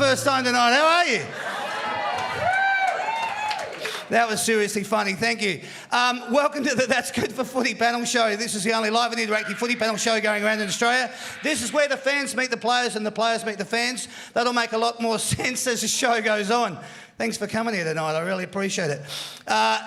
first time tonight. How are you? That was seriously funny, thank you. Welcome to the That's Good for Footy panel show. This is the only live and interactive footy panel show going around in Australia. This is where the fans meet the players and the players meet the fans. That'll make a lot more sense as the show goes on. Thanks for coming here tonight, I really appreciate it.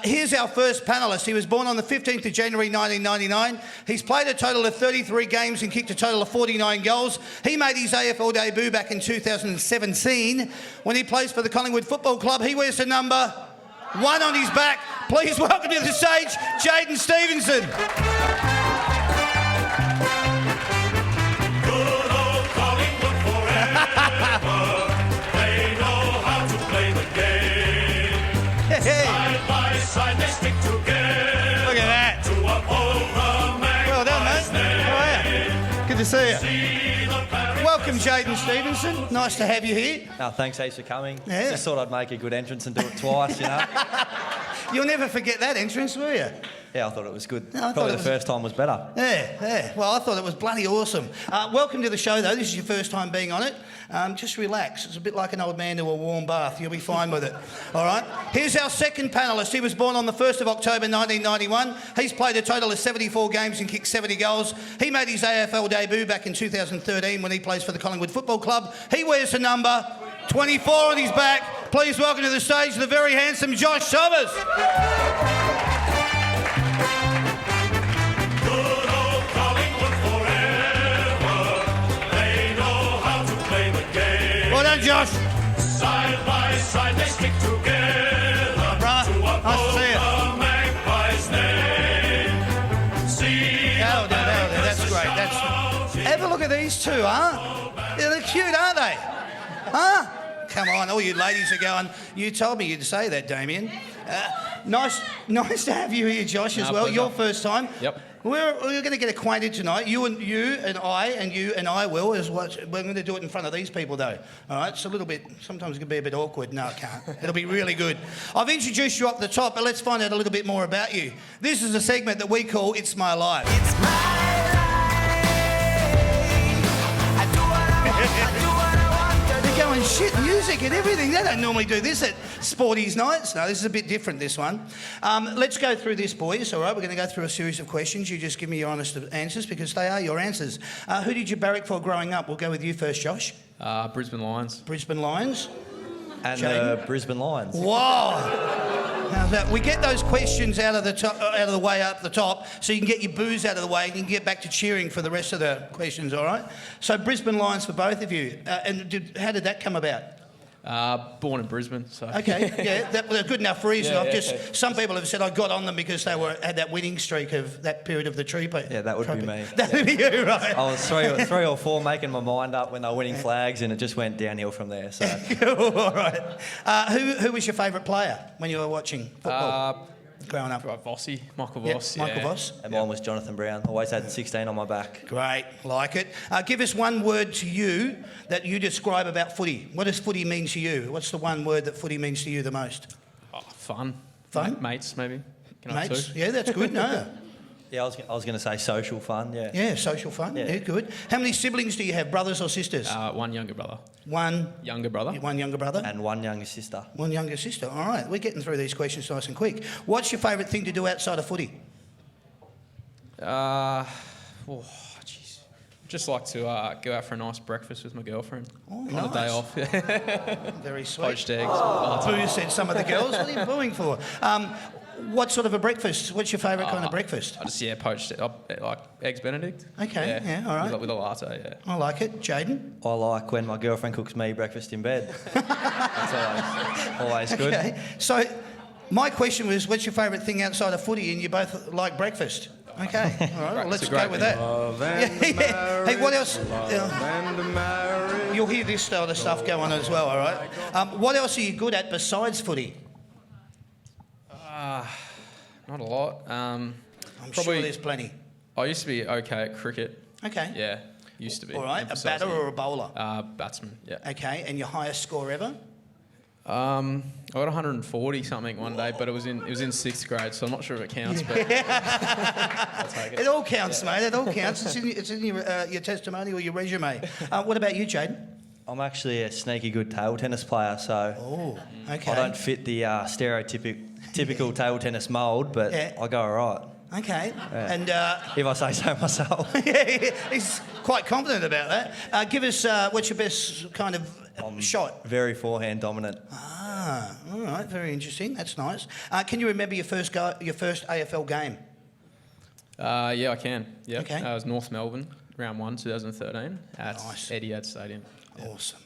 Here's our first panellist. He was born on the 15th of January 1999. He's played a total of 33 games and kicked a total of 49 goals. He made his AFL debut back in 2017 when he plays for the Collingwood Football Club. He wears the number 1 on his back. Please welcome to the stage, Jaden Stevenson. Good old Collingwood forever. They know how to play the game. Side by side they stick together. Look at that. To uphold the Well done, mate. name. How are you? Good to see you. See the Paris Welcome, Jaden Stevenson. Nice to have you here. No, thanks heaps for coming. Yeah. Just thought I'd make a good entrance and do it twice, you know. You'll never forget that entrance, will you? Yeah, I thought it was good. No, I thought Probably it the was- first time was better. Yeah. Well, I thought it was bloody awesome. Welcome to the show, though. This is your first time being on it. Just relax. It's a bit like an old man to a warm bath. You'll be fine with it. All right? Here's our second panellist. He was born on the 1st of October 1991. He's played a total of 74 games and kicked 70 goals. He made his AFL debut back in 2013 when he plays for the Collingwood Football Club. He wears the number 24 on his back. Please welcome to the stage the very handsome Josh Thomas. Good old Collingwood forever. They know how to play the game. Well done, Josh. Side by side they stick together. Brother, To nice to uphold see you. the Magpie's name. See That'll the do, that's Paris great. Have a look at these two, huh? Yeah, they're cute, aren't they? Huh? Come on, all you ladies are going, you told me you'd say that, Damien. Nice to have you here, Josh, as well. Pleasure. Your first time. Yep. We're going to get acquainted tonight. You and I will. We're going to do it in front of these people, though. All right? It's a little bit, sometimes it can be a bit awkward. No, it can't. It'll be really good. I've introduced you up the top, but let's find out a little bit more about you. This is a segment that we call It's My Life. It's my life. I do what I want. I do what I want. They're going shit music and everything. They don't normally do this at Sporties nights. No, this is a bit different, this one. Let's go through this, boys, all right? We're going to go through a series of questions. You just give me your honest answers because they are your answers. Who did you barrack for growing up? We'll go with you first, Josh. Brisbane Lions. Brisbane Lions. And Jaden? the Brisbane Lions. Wow. How's that? We get those questions out of the way up the top so you can get your booze out of the way and you can get back to cheering for the rest of the questions, all right? So Brisbane Lions for both of you. How did that come about? Born in Brisbane, so. Okay, yeah, that was a good enough reason. Yeah. Some people have said I got on them because they had that winning streak of that period of the tree. Yeah, that would be me. That would be you, right? I was three or four making my mind up when they were winning flags, and it just went downhill from there. So All right. Who was your favourite player when you were watching football growing up? Vossi, Michael Yep, Voss. Michael Voss. and mine was Jonathan Brown. Always had 16 on my back. Great, like it. Give us one word to you that you describe about footy. What does footy mean to you? What's the one word that footy means to you the most? Oh, fun. Fun? Mates, maybe. Can I have Mates? two? Yeah, that's good. No. Yeah, I was going to say social fun. Yeah. Yeah, social fun. Yeah, good. How many siblings do you have, brothers or sisters? One younger brother. One Younger brother? One younger brother? And one younger sister. One younger sister. All right, we're getting through these questions nice and quick. What's your favourite thing to do outside of footy? Jeez. Just like to go out for a nice breakfast with my girlfriend Oh, on a day nice. off. Very sweet. Poached eggs. Boo said some of the girls. What are you booing for? What sort of a breakfast? What's your favourite kind of breakfast? I just, poached, like Eggs Benedict. Okay, yeah, all right. With a latte, yeah. I like it. Jaden? I like when my girlfriend cooks me breakfast in bed. That's always good. Okay. So my question was, what's your favourite thing outside of footy? And you both like breakfast. Okay, all right, well, let's go with that. Yeah. Hey, what else? You'll hear this sort of stuff going on as well, all right? What else are you good at besides footy? Not a lot. I'm sure there's plenty. I used to be okay at cricket. Okay. Yeah, used to be. All right, a Emphasised batter it. or a bowler? Batsman, yeah. Okay, and your highest score ever? I got 140 something one day, but it was in sixth grade, so I'm not sure if it counts. But I'll take it. It all counts, mate. It all counts. It's in your testimony or your resume. What about you, Jaden? I'm actually a sneaky good table tennis player, so Oh, okay. I don't fit the stereotypical table tennis mould, but Yeah. I go all right. Okay. And If I say so myself. yeah, he's quite confident about that. Give us what's your best kind of shot? Very forehand dominant. Ah, all right. Very interesting. That's nice. Can you remember your first AFL game? Yeah, I can. Yeah. Okay. It was North Melbourne, round 1, 2013, at Nice. Etihad Stadium. Awesome.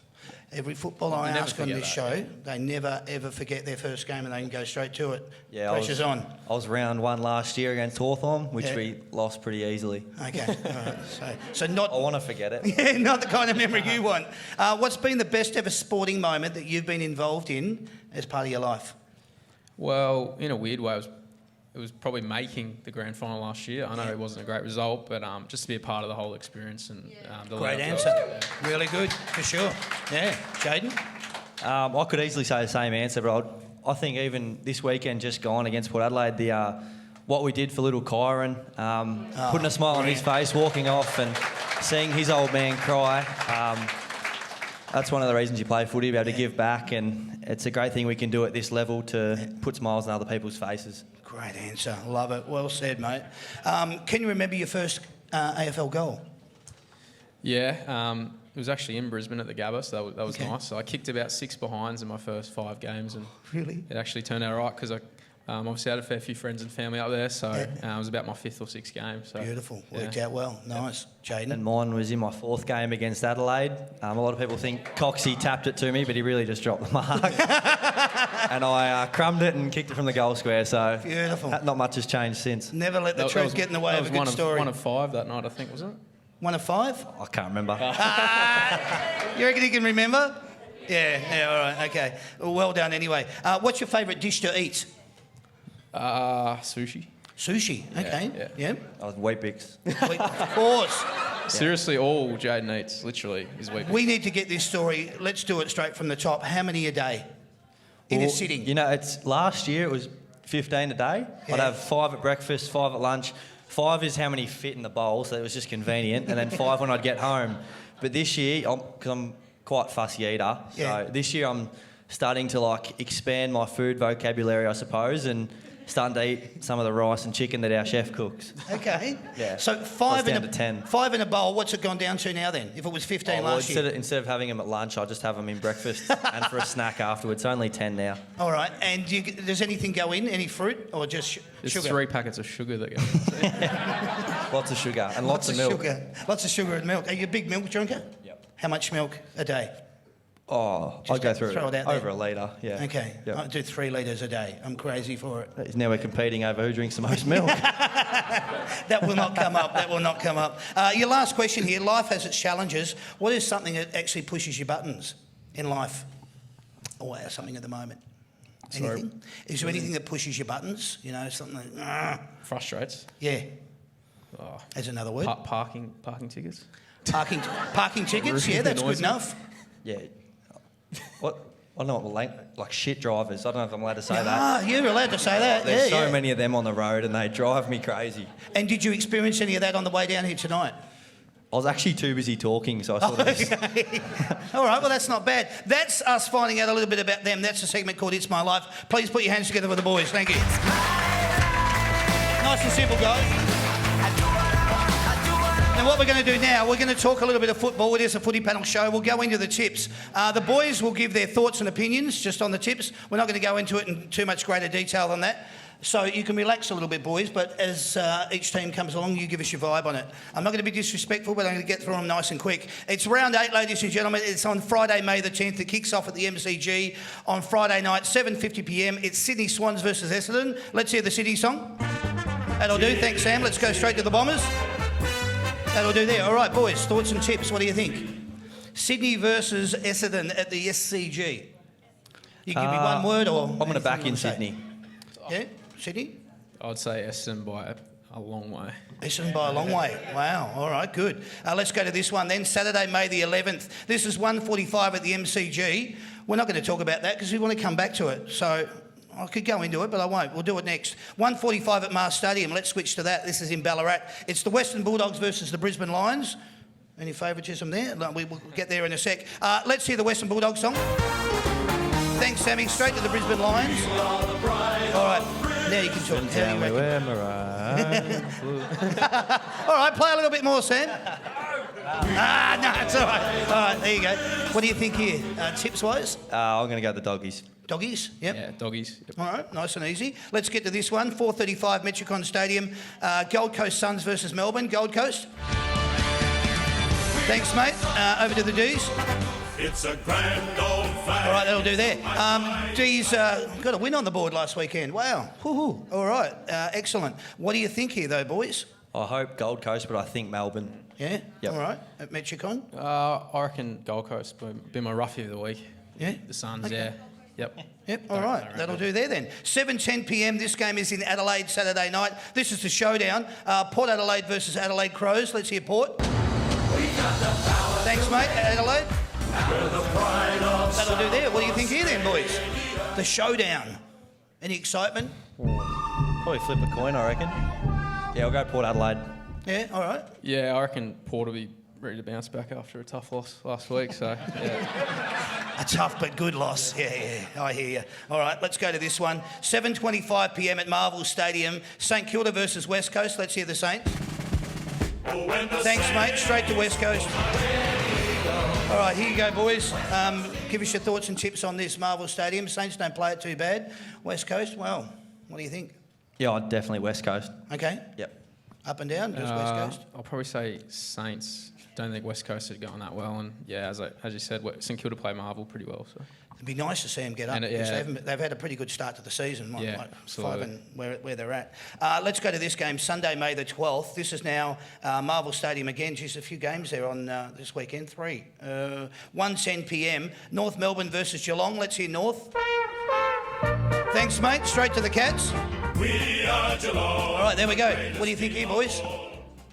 Every footballer I You never ask on forget this that. show, they never ever forget their first game and they can go straight to it. Yeah, Pressure's on. I was round 1 last year against Hawthorn, which Yeah. we lost pretty easily. Okay. All right. So not I want to forget it. yeah, not the kind of memory you want. What's been the best ever sporting moment that you've been involved in as part of your life? Well, in a weird way, it was probably making the grand final last year. I know it wasn't a great result, but just to be a part of the whole experience and the Great lead up answer. to it, yeah. Really good, for sure. Yeah. Jaden? I could easily say the same answer, but I think even this weekend just gone against Port Adelaide, what we did for little Kyron, putting a smile on his face, walking off and seeing his old man cry, that's one of the reasons you play footy, be able to give back, and it's a great thing we can do at this level to put smiles on other people's faces. Great answer. Love it. Well said, mate. Can you remember your first AFL goal? Yeah, it was actually in Brisbane at the Gabba, so that was Okay. nice. So I kicked about 6 behinds in my first 5 games, and Really? it actually turned out right because I obviously had a fair few friends and family up there, so it was about my 5th or 6th game. So Beautiful. yeah. Worked out well. Nice. Jaden? And mine was in my 4th game against Adelaide. A lot of people think Coxie tapped it to me, but he really just dropped the mark. And I crumbed it and kicked it from the goal square, so Beautiful. not much has changed since. Never let the That truth was- get in the way that of a was good story. One of 5 that night, I think, was it? 1 of 5? I can't remember. You reckon you can remember? Yeah, all right, okay. Well done anyway. What's your favourite dish to eat? Sushi. Sushi, okay. yeah. I was Weet-Bix. Of course. Seriously, all Jaden eats, literally, is wheat. We need to get this story. Let's do it straight from the top. How many a day? In a Well, sitting? You know, it's last year it was 15 a day. Yeah. I'd have 5 at breakfast, 5 at lunch. 5 is how many fit in the bowl, so it was just convenient. And then 5 when I'd get home. But this year, because I'm quite a fussy eater, Yeah. so this year I'm starting to expand my food vocabulary, I suppose, and starting to eat some of the rice and chicken that our chef cooks. Okay. Yeah. So I 5 was in down to 10. 5 in a bowl. What's it gone down to now then? If it was 15 Well, last year. instead of having them at lunch, I just have them in breakfast and for a snack afterwards. Only 10 now. All right. And does anything go in? Any fruit or just There's sugar? 3 packets of sugar that go. Lots of sugar and lots of milk. Sugar. Lots of sugar and milk. Are you a big milk drinker? Yep. How much milk a day? Oh, Just I'd go through throw it out there. over a litre, yeah. Okay. Yep. I do 3 litres a day. I'm crazy for it. Now we're competing over who drinks the most milk. That will not come up. That will not come up. Your last question here. Life has its challenges. What is something that actually pushes your buttons in life? Or something at the moment? Sorry. Anything? Is there anything that pushes your buttons? You know, something like, Frustrates. yeah. Oh, As another word. parking tickets. Parking tickets. Yeah, that's good Noisy. enough. Yeah. What? I don't know what like shit drivers. I don't know if I'm allowed to say that. Ah, you're allowed to say that. There's yeah, so yeah. many of them on the road and they drive me crazy. And did you experience any of that on the way down here tonight? I was actually too busy talking, so I sort of just... Okay. All right, well, that's not bad. That's us finding out a little bit about them. That's a segment called It's My Life. Please put your hands together for the boys. Thank you. Nice and simple, guys. And what we're going to do now, we're going to talk a little bit of football. It is a footy panel show. We'll go into the tips. The boys will give their thoughts and opinions just on the tips. We're not going to go into it in too much greater detail than that. So you can relax a little bit, boys, but as each team comes along, you give us your vibe on it. I'm not going to be disrespectful, but I'm going to get through them nice and quick. It's round 8, ladies and gentlemen. It's on Friday, May the 10th. It kicks off at the MCG on Friday night, 7:50pm. It's Sydney Swans versus Essendon. Let's hear the Sydney song. That'll do. Thanks, Sam. Let's go straight to the Bombers. That'll do there. All right, boys, thoughts and tips. What do you think? Sydney versus Essendon at the SCG. You give me one word or... I'm going to back in Sydney. Yeah, Sydney? I'd say Essendon by a long way. Essendon by a long way. Wow. All right, good. Let's go to this one then. Saturday, May the 11th. This is 1:45 at the MCG. We're not going to talk about that because we want to come back to it. So I could go into it, but I won't. We'll do it next. 1:45 at Mars Stadium. Let's switch to that. This is in Ballarat. It's the Western Bulldogs versus the Brisbane Lions. Any favouritism there? No, we will get there in a sec. Let's hear the Western Bulldogs song. Thanks, Sammy. Straight to the Brisbane Lions. All right, now you can talk. How do you reckon? All right, play a little bit more, Sam. No, it's all right. All right, there you go. What do you think here, tips-wise? I'm going to go the doggies. Doggies? Yep. Yeah, doggies. Yep. All right, nice and easy. Let's get to this one. 4:35 Metricon Stadium. Gold Coast Suns versus Melbourne. Gold Coast. Thanks, mate. Over to the D's. It's a grand old fact. All right, that'll do there. D's got a win on the board last weekend. Wow. Woo-hoo. All right, excellent. What do you think here, though, boys? I hope Gold Coast, but I think Melbourne. Yeah? Yep. All right. At Metricon? I reckon Gold Coast be my roughie of the week. Yeah? The Suns, Okay. yeah. Yep. Yep, all right. That'll do there then. 7:10 p.m. This game is in Adelaide Saturday night. This is the showdown. Port Adelaide versus Adelaide Crows. Let's hear Port. Thanks, mate. Adelaide. That'll do there. What do you think here then, boys? The showdown. Any excitement? Probably flip a coin, I reckon. Yeah, I'll go Port Adelaide. Yeah, all right. Yeah, I reckon Port will be ready to bounce back after a tough loss last week. So, yeah. A tough but good loss. Yeah, I hear you. All right, let's go to this one. 7:25 p.m. at Marvel Stadium. St Kilda versus West Coast. Let's hear the Saints. Thanks, mate. Straight to West Coast. All right, here you go, boys. Give us your thoughts and tips on this Marvel Stadium. Saints don't play it too bad. West Coast, well, what do you think? Yeah, I'd definitely West Coast. Okay. Yep. Up and down, just West Coast. I'll probably say Saints. Don't think West Coast are going that well, and yeah, as you said, St Kilda play Marvel pretty well. So It'd be nice to see them get up And because yeah. they've had a pretty good start to the season. Yeah, like absolutely. 5 and where they're at. Let's go to this game, Sunday, May the 12th. This is now Marvel Stadium again. Geez, a few games there on this weekend. 3. 1:10 p.m. North Melbourne versus Geelong. Let's hear North. Thanks, mate. Straight to the Cats. We are Geelong. All right, there we go. What do you think here, boys?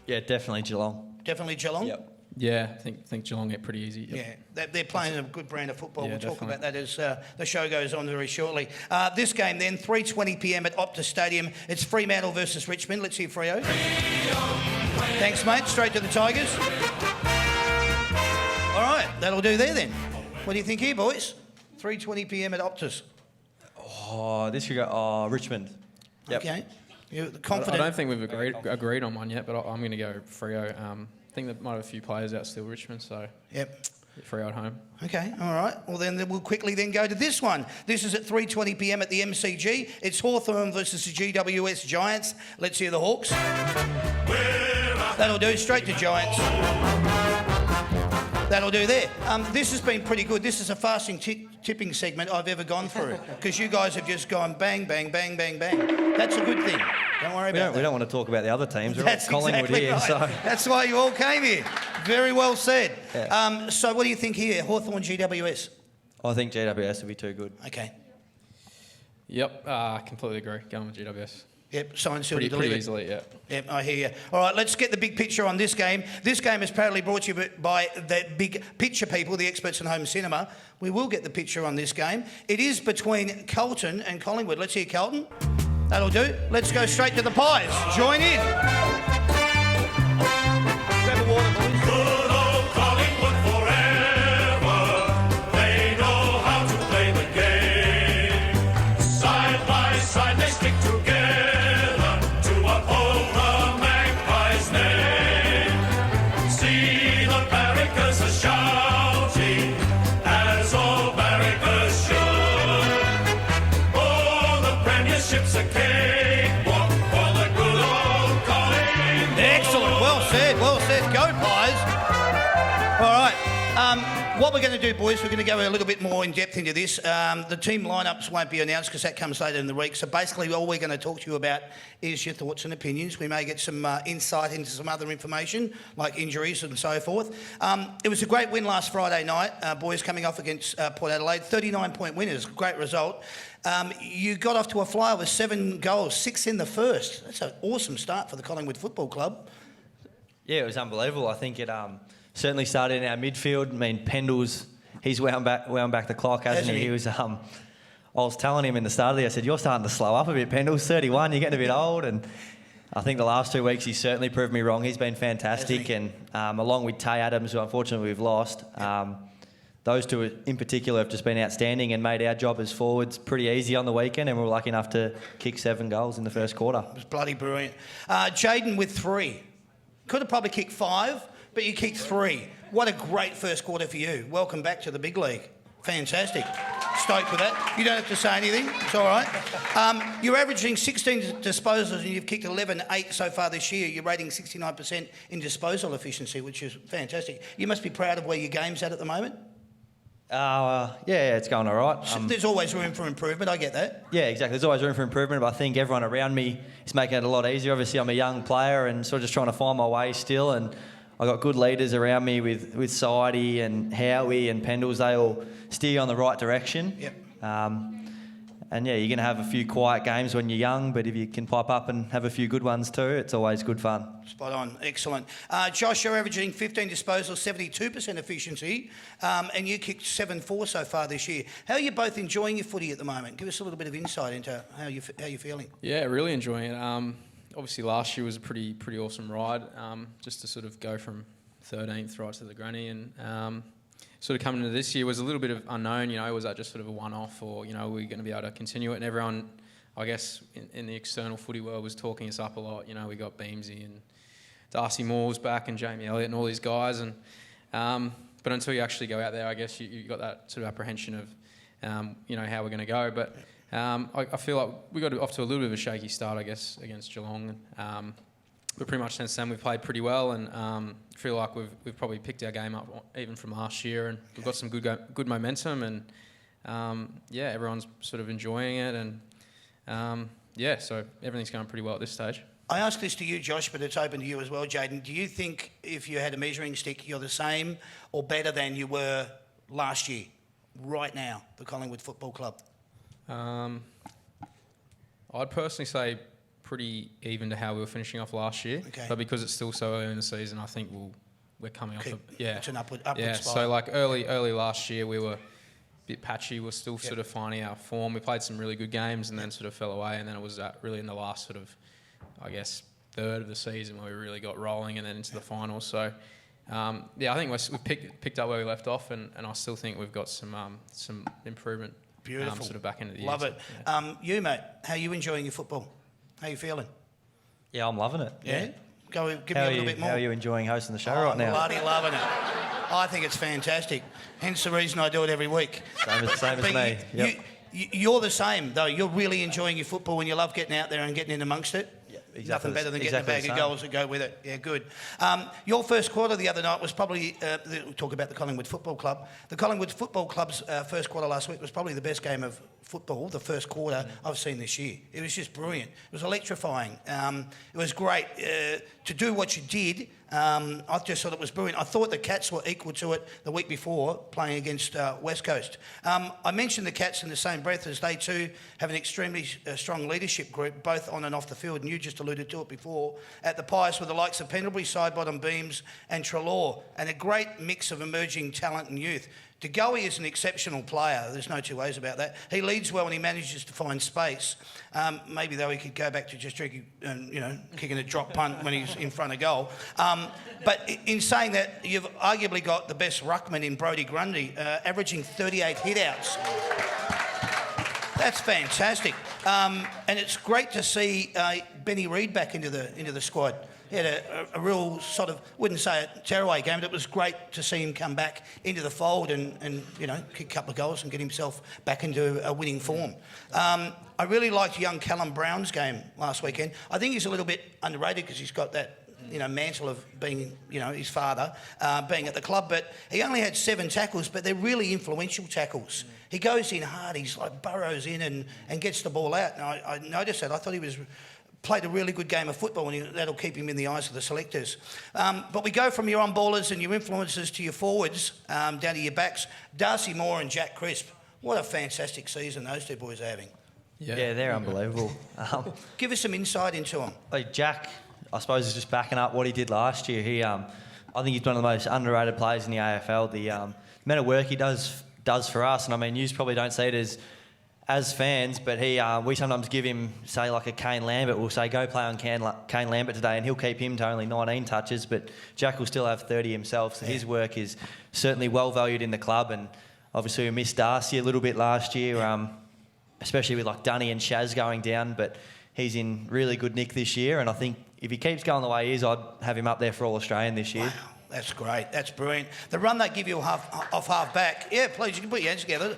Yeah, definitely Geelong. Definitely Geelong? Yep. yeah, I think Geelong get pretty easy. Yep. Yeah, they're playing a good brand of football. Yeah, We'll talk definitely. about that as the show goes on very shortly. This game then, 3:20 p.m. at Optus Stadium. It's Fremantle versus Richmond. Let's hear Freo. Thanks, mate. Straight to the Tigers. All right, that'll do there then. What do you think here, boys? 3:20 p.m. at Optus. Oh, this could go. Richmond. Yep. Okay. You're I confident? don't think we've agreed on one yet, but I'm going to go Freo. I think there might have a few players out still, Richmond, so Yep. Freo at home. Okay, all right. Well, then we'll quickly then go to this one. This is at 3:20 p.m. at the MCG. It's Hawthorn versus the GWS Giants. Let's hear the Hawks. That'll do. Straight to Giants. That'll do there. This has been pretty good. This is the fastest tipping segment I've ever gone through because you guys have just gone bang, bang, bang, bang, bang. That's a good thing. Don't worry about We that. don't want to talk about the other teams. We're That's at Collingwood exactly here, right. so That's why you all came here. Very well said. Yeah. So what do you think here? Hawthorn GWS? I think GWS will be too good. Okay. Yep, completely agree. Going with GWS. Yep, signed, sealed, and Pretty delivered. easily, yeah. Yep, I hear you. All right, let's get the big picture on this game. This game is proudly brought to you by the big picture people, the experts in home cinema. We will get the picture on this game. It is between Carlton and Collingwood. Let's hear Carlton. That'll do. Let's go straight to the Pies. Join in. Grab a water, boys. Good old Collingwood forever. They know how to play the game. Side by side they stick together to uphold the Magpies' name. See the barrackers are shouting as all barrackers should. Oh, the premiership's a cakewalk for the good old Collingwood. Excellent. Well said. Well said. Go, Pies. All right. What we're going to do, boys, we're going to go a little bit more in depth into this. The team lineups won't be announced because that comes later in the week. So basically, all we're going to talk to you about is your thoughts and opinions. We may get some insight into some other information, like injuries and so forth. It was a great win last Friday night, boys, coming off against Port Adelaide. 39-point winners. Great result. You got off to a flyer with 7 goals, 6 in the first. That's an awesome start for the Collingwood Football Club. Yeah, it was unbelievable. I think it certainly started in our midfield. I mean, Pendle's, he's wound back the clock, hasn't he? He was. I was telling him in the start of the year, I said, "You're starting to slow up a bit, Pendle's 31. You're getting a bit old." And I think the last 2 weeks he's certainly proved me wrong. He's been fantastic, Hasn't and along with Tay Adams, who unfortunately we've lost, those two in particular have just been outstanding and made our job as forwards pretty easy on the weekend, and we were lucky enough to kick 7 goals in the first quarter. It was bloody brilliant. Jaden with 3. Could have probably kicked 5, but you kicked 3. What a great first quarter for you. Welcome back to the big league. Fantastic. Stoked with that. You don't have to say anything. It's all right. You're averaging 16 disposals and you've kicked 11-8 so far this year. You're rating 69% in disposal efficiency, which is fantastic. You must be proud of where your game's at the moment. Yeah, it's going all right. There's always room for improvement. I get that. Yeah, exactly. There's always room for improvement, but I think everyone around me is making it a lot easier. Obviously, I'm a young player and sort of just trying to find my way still, and I got good leaders around me with Sidey and Howie and Pendles. They all steer you on the right direction. Yep. And yeah, you're going to have a few quiet games when you're young, but if you can pipe up and have a few good ones too, it's always good fun. Spot on. Excellent. Josh, you're averaging 15 disposals, 72% efficiency, and you kicked 7-4 so far this year. How are you both enjoying your footy at the moment? Give us a little bit of insight into how you're feeling. Yeah, really enjoying it. Obviously, last year was a pretty awesome ride, just to sort of go from 13th right to the granny, and sort of coming into this year was a little bit of unknown. Was that just sort of a one-off, or we're going to be able to continue it? And everyone, I guess, in the external footy world was talking us up a lot. We got Beamsy and Darcy Moore's back and Jamie Elliott and all these guys, and but until you actually go out there, I guess you got that sort of apprehension of how we're going to go, but. I feel like we got off to a little bit of a shaky start, I guess, against Geelong. But pretty much since then we've played pretty well, and feel like we've probably picked our game up even from last year, and we've got some good momentum, and everyone's sort of enjoying it, and so everything's going pretty well at this stage. I ask this to you, Josh, but it's open to you as well, Jaden. Do you think if you had a measuring stick, you're the same or better than you were last year, right now, the Collingwood Football Club? I'd personally say pretty even to how we were finishing off last year. Okay. But because it's still so early in the season, I think we're coming off. It's an upward yeah. spiral. So like early last year, we were a bit patchy. We're still sort of finding our form. We played some really good games and then sort of fell away. And then it was really in the last sort of, I guess, third of the season where we really got rolling and then into the finals. So. I think we've picked up where we left off, and I still think we've got some improvement. Beautiful. Sort of back into the year. Love it. Yeah. You, mate, how are you enjoying your football? How are you feeling? Yeah, I'm loving it. Yeah? Give me a little bit more. How are you enjoying hosting the show right now? I'm bloody loving it. I think it's fantastic. Hence the reason I do it every week. Same as me. Yep. You're the same, though. You're really enjoying your football and you love getting out there and getting in amongst it. Exactly. Nothing better than getting a bag of same. goals that go with it. Yeah, good. Your first quarter the other night was probably, we'll talk about the Collingwood Football Club. The Collingwood Football Club's first quarter last week was probably the best game of football, the first quarter I've seen this year. It was just brilliant. It was electrifying. It was great. To do what you did, I just thought it was brilliant. I thought the Cats were equal to it the week before playing against West Coast. I mentioned the Cats in the same breath as they too have an extremely strong leadership group, both on and off the field, and you just alluded to it before, at the Pies with the likes of Pendlebury, Sidebottom, Beams and Treloar, and a great mix of emerging talent and youth. DeGoey is an exceptional player. There's no two ways about that. He leads well and he manages to find space. Maybe, though, he could go back to just drinking, kicking a drop punt when he's in front of goal. But in saying that, you've arguably got the best ruckman in Brodie Grundy, averaging 38 hit-outs. That's fantastic. And it's great to see Benny Reid back into the squad. He had a real sort of, wouldn't say a tearaway game, but it was great to see him come back into the fold and kick a couple of goals and get himself back into a winning form. I really liked young Callum Brown's game last weekend. I think he's a little bit underrated because he's got that mantle of being, his father, being at the club, but he only had 7 tackles, but they're really influential tackles. He goes in hard, he's like burrows in and gets the ball out. And I noticed that. I thought he played a really good game of football, and that'll keep him in the eyes of the selectors. But we go from your on-ballers and your influences to your forwards, down to your backs. Darcy Moore and Jack Crisp. What a fantastic season those two boys are having. Yeah, they're unbelievable. Give us some insight into them. Like Jack, I suppose, is just backing up what he did last year. I think he's one of the most underrated players in the AFL. The amount of work he does for us, and I mean, you probably don't see it as fans, but we sometimes give him, say, like a Kane Lambert. We'll say, go play on Kane Lambert today, and he'll keep him to only 19 touches, but Jack will still have 30 himself, so his work is certainly well valued in the club, and obviously we missed Darcy a little bit last year, especially with like Dunny and Shaz going down, but he's in really good nick this year, and I think if he keeps going the way he is, I'd have him up there for All-Australian this year. Wow, that's great. That's brilliant. The run they give you off half back, yeah, please, you can put your hands together.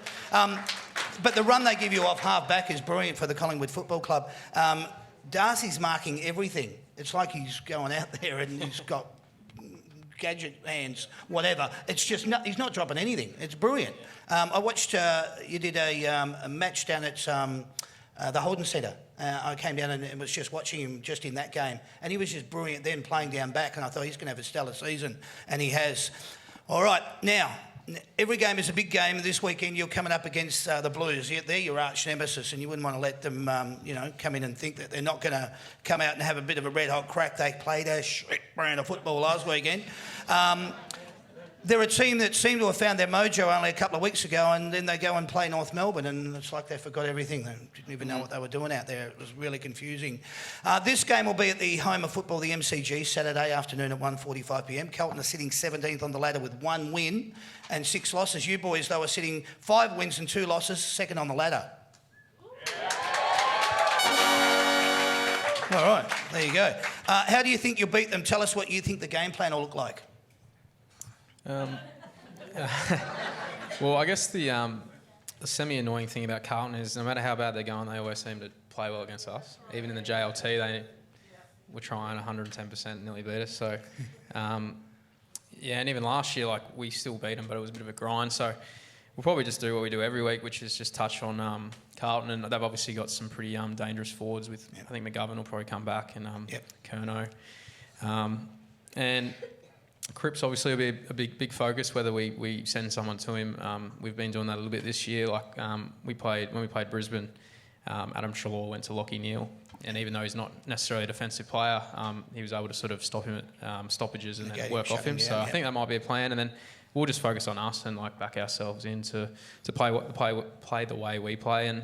But the run they give you off half back is brilliant for the Collingwood Football Club. Darcy's marking everything. It's like he's going out there and he's got gadget hands, whatever. It's just he's not dropping anything. It's brilliant. I watched you did a match down at the Holden Centre. I came down and was just watching him just in that game, and he was just brilliant then playing down back, and I thought he's going to have a stellar season, and he has. All right, now, every game is a big game. This weekend you're coming up against the Blues. They're your arch nemesis, and you wouldn't want to let them, come in and think that they're not going to come out and have a bit of a red-hot crack. They played a shit brand of football last weekend. They're a team that seemed to have found their mojo only a couple of weeks ago, and then they go and play North Melbourne, and it's like they forgot everything. They didn't even know what they were doing out there. It was really confusing. This game will be at the home of football, the MCG, Saturday afternoon at 1:45pm. Carlton are sitting 17th on the ladder with 1 win and 6 losses. You boys, though, are sitting 5 wins and 2 losses, second on the ladder. All right, there you go. How do you think you'll beat them? Tell us what you think the game plan will look like. Well, I guess the semi-annoying thing about Carlton is no matter how bad they're going, they always seem to play well against us. Even in the JLT, they were trying 110%, nearly beat us. So, and even last year, like, we still beat them, but it was a bit of a grind. So we'll probably just do what we do every week, which is just touch on Carlton. And they've obviously got some pretty dangerous forwards with, I think McGovern will probably come back, and Kerno. And Cripps obviously will be a big focus, whether we send someone to him. We've been doing that a little bit this year. Like when we played Brisbane, Adam Treloar went to Lachie Neale, and even though he's not necessarily a defensive player, he was able to sort of stop him at stoppages and then work off him. So I think that might be a plan, and then we'll just focus on us and like back ourselves in to play the way we play, and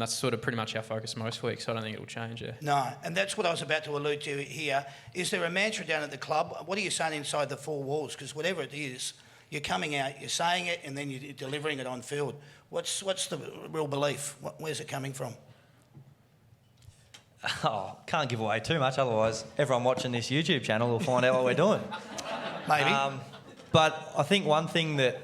that's sort of pretty much our focus most weeks, so I don't think it'll change. Yeah. No, and that's what I was about to allude to here. Is there a mantra down at the club? What are you saying inside the 4 walls? Because whatever it is, you're coming out, you're saying it, and then you're delivering it on field. What's the real belief? Where's it coming from? Oh, can't give away too much, otherwise everyone watching this YouTube channel will find out what we're doing. Maybe. But I think one thing that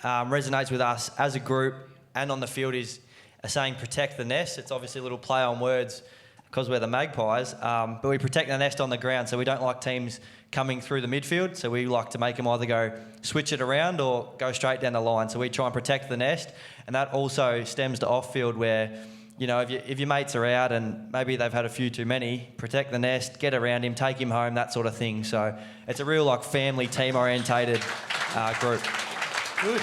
resonates with us as a group and on the field is saying protect the nest. It's obviously a little play on words because we're the Magpies, but we protect the nest on the ground, so we don't like teams coming through the midfield, so we like to make them either go switch it around or go straight down the line. So we try and protect the nest, and that also stems to off-field where, you know, if your mates are out and maybe they've had a few too many, protect the nest, get around him, take him home, that sort of thing. So it's a real like family team-orientated group. Good.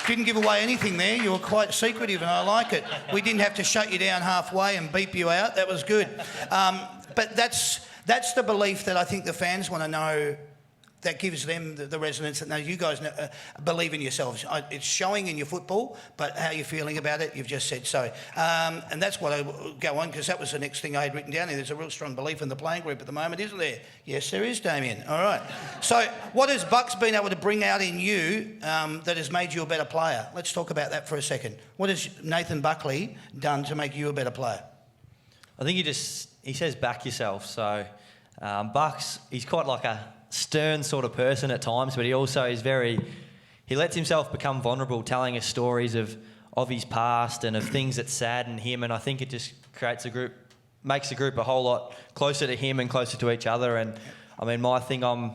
Didn't give away anything there. You were quite secretive, and I like it. We didn't have to shut you down halfway and beep you out. That was good. But that's the belief that I think the fans want to know. That gives them the resonance that, no, you guys believe in yourselves. It's showing in your football, but how you're feeling about it, you've just said so. And that's what I go on, because that was the next thing I had written down here. There's a real strong belief in the playing group at the moment, isn't there? Yes, there is, Damien. All right. So what has Bucks been able to bring out in you that has made you a better player? Let's talk about that for a second. What has Nathan Buckley done to make you a better player? I think he says back yourself. So Bucks, he's quite like a stern sort of person at times, but he also is he lets himself become vulnerable, telling us stories of his past and of things that sadden him, and I think it just makes the group a whole lot closer to him and closer to each other. And I mean, my thing, I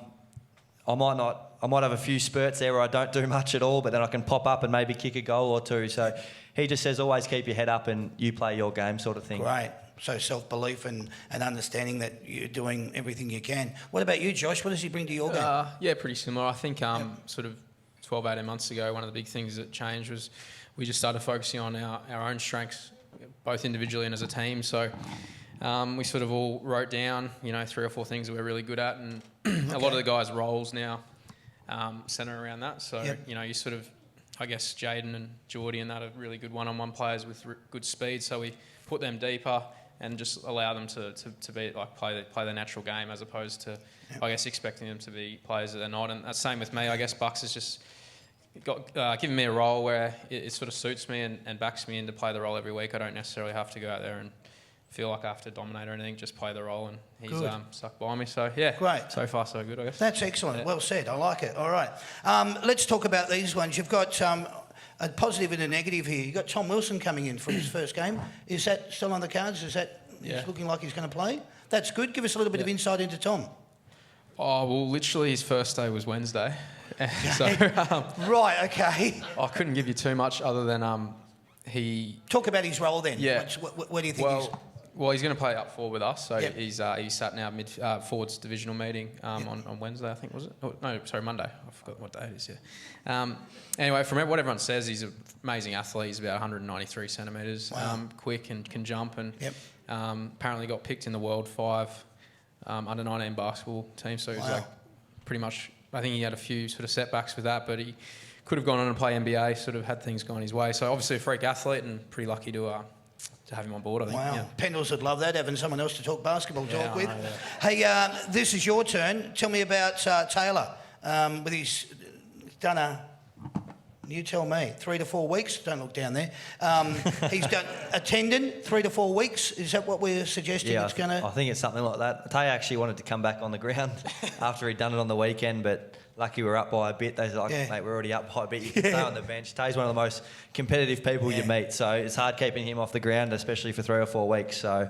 might have a few spurts there where I don't do much at all, but then I can pop up and maybe kick a goal or two. So he just says always keep your head up and you play your game, sort of thing. Great. So self-belief and understanding that you're doing everything you can. What about you, Josh? What does he bring to your game? Yeah, pretty similar. I think sort of 12, 18 months ago, one of the big things that changed was we just started focusing on our own strengths, both individually and as a team. So we sort of all wrote down, 3 or 4 things that we're really good at, and a lot of the guys' roles now centre around that. So, you sort of I guess Jaden and Geordie and that are really good one-on-one players with good speed. So we put them deeper and just allow them to be like play their natural game as opposed to, I guess, expecting them to be players that they're not. And that's same with me. I guess Bucks has just given me a role where it sort of suits me and backs me in to play the role every week. I don't necessarily have to go out there and feel like I have to dominate or anything, just play the role, and he's stuck by me. So, yeah, great. So far, so good, I guess. That's excellent. Well said. I like it. All right. Let's talk about these ones. You've got a positive and a negative here. You've got Tom Wilson coming in for his first game. Is that still on the cards? Is that he's looking like he's going to play? That's good. Give us a little bit of insight into Tom. Oh, well, literally his first day was Wednesday. So, right, okay. I couldn't give you too much other than he... Talk about his role then. Yeah. What do you think he's... Well, he's going to play up forward with us, so he's sat in our forwards divisional meeting on Wednesday, I think, was it? Oh, no, sorry, Monday. I forgot what day it is, anyway, from what everyone says, he's an amazing athlete. He's about 193 centimetres, quick and can jump, and apparently got picked in the World 5 under-19 basketball team, so he's like pretty much... I think he had a few sort of setbacks with that, but he could have gone on and play NBA, sort of had things going his way. So obviously a freak athlete and pretty lucky to have him on board, I think. Wow. Yeah. Pendles would love that, having someone else to talk basketball talk with. I know, Hey, this is your turn. Tell me about Taylor. With his done a... You tell me. 3 to 4 weeks. Don't look down there. He's done a tendon, 3 to 4 weeks. Is that what we're suggesting? Yeah, it's going to... I think it's something like that. Tay actually wanted to come back on the ground after he'd done it on the weekend, but lucky we were up by a bit. They were like, mate, we're already up by a bit. You can stay on the bench. Tay's one of the most competitive people you meet, so it's hard keeping him off the ground, especially for 3 or 4 weeks. So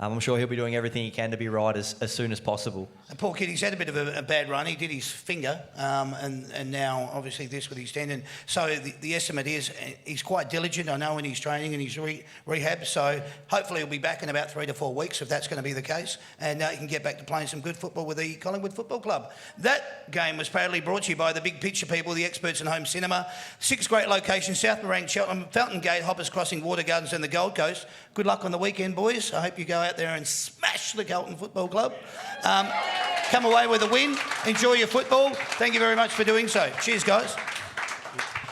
I'm sure he'll be doing everything he can to be right as soon as possible. And poor kid, he's had a bit of a bad run. He did his finger, and now obviously this with his tendon. So the estimate is he's quite diligent, I know, in his training and his rehab. So hopefully he'll be back in about 3 to 4 weeks, if that's going to be the case, and he can get back to playing some good football with the Collingwood Football Club. That game was proudly brought to you by the Big Picture people, the experts in home cinema. 6 great locations: South Morang, Cheltenham, Fountain Gate, Hoppers Crossing, Water Gardens and the Gold Coast. Good luck on the weekend, boys. I hope you go out there and smash the Carlton Football Club. Come away with a win. Enjoy your football. Thank you very much for doing so. Cheers, guys.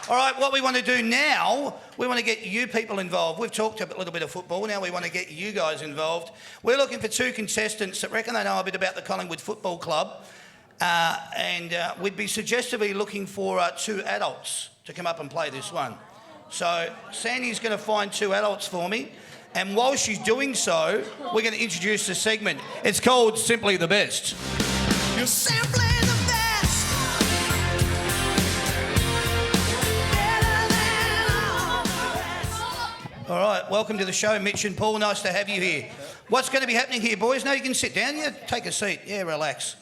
All right, what we want to do now, we want to get you people involved. We've talked a little bit of football. Now we want to get you guys involved. We're looking for 2 contestants that reckon they know a bit about the Collingwood Football Club. And we'd be suggestively looking for 2 adults to come up and play this one. So Sandy's going to find 2 adults for me. And while she's doing so, we're going to introduce the segment. It's called Simply the Best. You're simply the best. Better than all the rest. All right, welcome to the show, Mitch and Paul. Nice to have you here. What's going to be happening here, boys? No, you can sit down. Yeah, take a seat. Yeah, relax.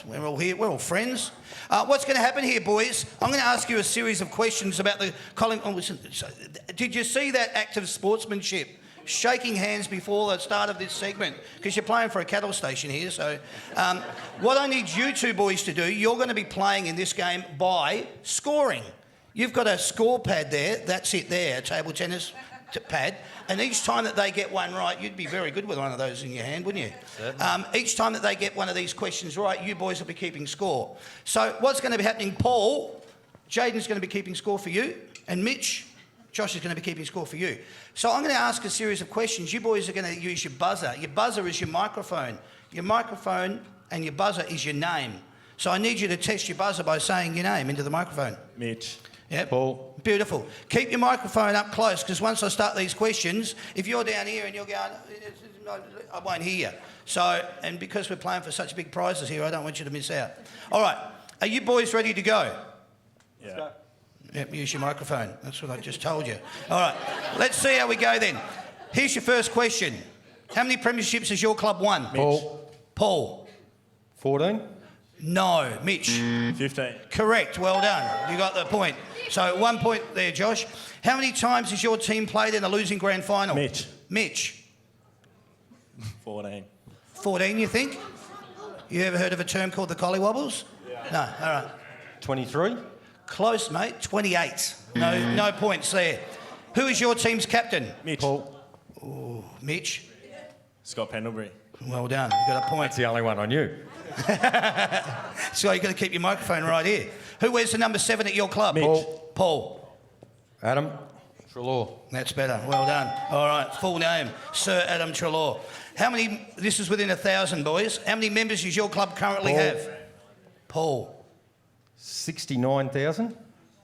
We're all here. We're all friends. What's going to happen here, boys? I'm going to ask you a series of questions about the Collingwood. Oh, listen, did you see that act of sportsmanship? Shaking hands before the start of this segment, because you're playing for a cattle station here. So what I need you 2 boys to do, you're going to be playing in this game by scoring. You've got a score pad there. That's it there, a table tennis pad. And each time that they get one right, you'd be very good with one of those in your hand, wouldn't you? Each time that they get one of these questions right, you boys will be keeping score. So what's going to be happening, Paul, Jaden's going to be keeping score for you, and Mitch, Josh is going to be keeping score for you. So I'm going to ask a series of questions. You boys are going to use your buzzer. Your buzzer is your microphone. Your microphone and your buzzer is your name. So I need you to test your buzzer by saying your name into the microphone. Mitch. Yep. Paul. Beautiful. Keep your microphone up close, because once I start these questions, if you're down here and you're going, I won't hear you. So, and because we're playing for such big prizes here, I don't want you to miss out. All right. Are you boys ready to go? Yeah. Yep, use your microphone. That's what I just told you. All right, let's see how we go then. Here's your first question. How many premierships has your club won? Paul. 14. No. Mitch. 15. Correct. Well done. You got the point. So 1 point there, Josh. How many times has your team played in a losing grand final? Mitch. 14. 14, you think? You ever heard of a term called the Collywobbles? Yeah. No. All right. 23. Close, mate. 28. No points there. Who is your team's captain? Mitch. Paul. Ooh, Mitch. Scott Pendlebury. Well done. You got a point. That's the only one I knew. So you've got to keep your microphone right here. Who wears the number 7 at your club? Mitch. Paul. Adam Trelaw. That's better. Well done. All right. Full name, Sir Adam Trelaw. How many? This is within 1,000, boys. How many members does your club currently Paul. have? Paul. 69,000.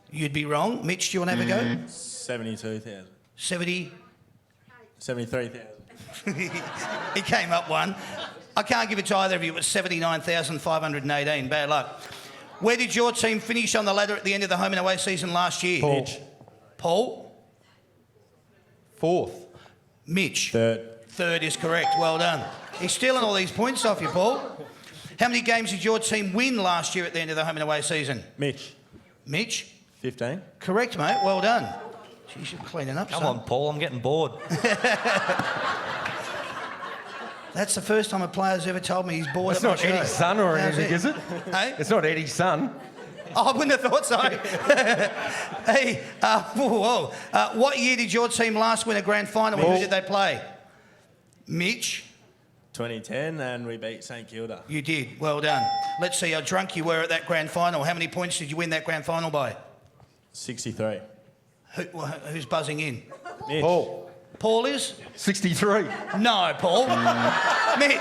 You'd be wrong. Mitch, do you want to have a go? 72,000. 70. 73,000. He came up one. I can't give it to either of you. It was 79,518. Bad luck. Where did your team finish on the ladder at the end of the home and away season last year? Paul. Mitch. Paul? 4th. Mitch? 3rd. 3rd is correct. Well done. He's stealing all these points off you, Paul. How many games did your team win last year at the end of the home and away season? Mitch. Mitch? 15. Correct, mate. Well done. Jeez, you're cleaning up, Come son. on, Paul, I'm getting bored. That's the first time a player's ever told me he's bored. It's at my not show. Eddie's son or How's anything, it? is it? Hey? It's not Eddie's son. Oh, I wouldn't have thought so. Hey, whoa. What year did your team last win a grand final? Who did they play? Mitch? 2010, and we beat St Kilda. You did. Well done. Let's see how drunk you were at that grand final. How many points did you win that grand final by? 63. Who's buzzing in? Mitch. Paul. Paul is? 63. No, Paul. Mitch.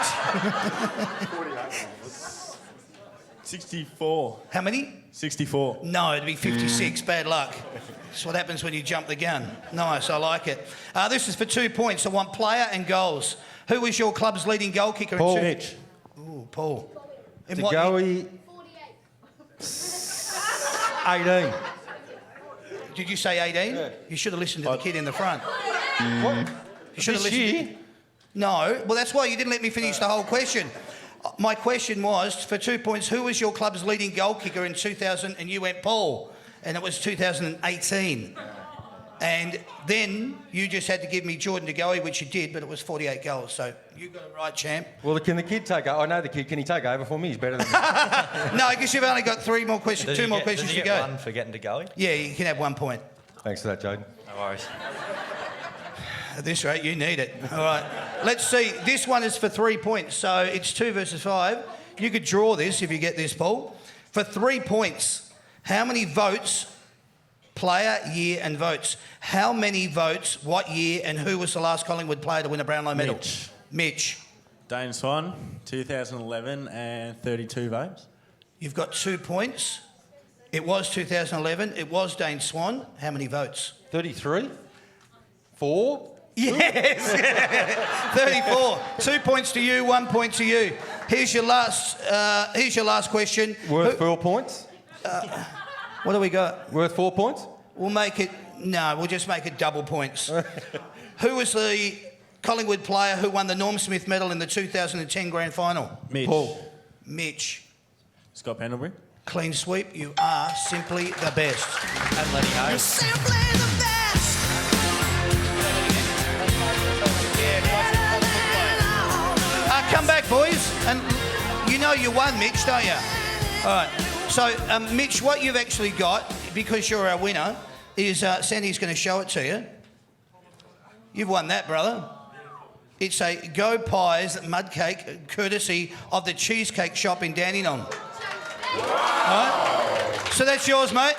64. How many? 64. No, it'd be 56. Bad luck. That's what happens when you jump the gun. Nice, I like it. This is for 2 points. I want player and goals. Who was your club's leading goal kicker? Paul. Mitch. Ooh, Paul. In To what go, year? 18. Did you say 18? Yeah. You should have listened to the kid in the front. What? You should have This listened. year? No, well, that's why you didn't let me finish the whole question. My question was, for 2 points, who was your club's leading goal kicker in 2000? And you went Paul, and it was 2018. And then you just had to give me Jordan De Goey, which you did, but it was 48 goals. So you got it right, champ. Well, can the kid take over? I know the kid. Can he take over for me? He's better than me. No, because you've only got 3 more questions, Does 2 he more get- questions does to he get go. one for getting to go? Yeah, you can have 1 point. Thanks for that, Jaden. No worries. At this rate, you need it. All right. Let's see. This one is for 3 points, so it's 2 versus 5. You could draw this if you get this, Paul. For 3 points, how many votes, player, year and votes, how many votes, what year, and who was the last Collingwood player to win a Brownlow medal? Mitch. Mitch. Dane Swan, 2011, and 32 votes. You've got 2 points. It was 2011. It was Dane Swan. How many votes? 33? 4? Yes! 34. 2 points to you, 1 point to you. Here's your last question. Worth 4 points? What do we got? Worth 4 points? We'll make it... No, we'll just make it double points. Who was the Collingwood player who won the Norm Smith medal in the 2010 grand final? Mitch. Paul. Mitch. Scott Pendlebury. Clean sweep. You are simply the best. And Lenny Hayes. Simply the best. Come back, boys. And you know you won, Mitch, don't you? All right. So, Mitch, what you've actually got, because you're our winner, is Sandy's going to show it to you. You've won that, brother. It's a Go Pies mud cake, courtesy of the Cheesecake Shop in Dandenong. All right. So that's yours, mate.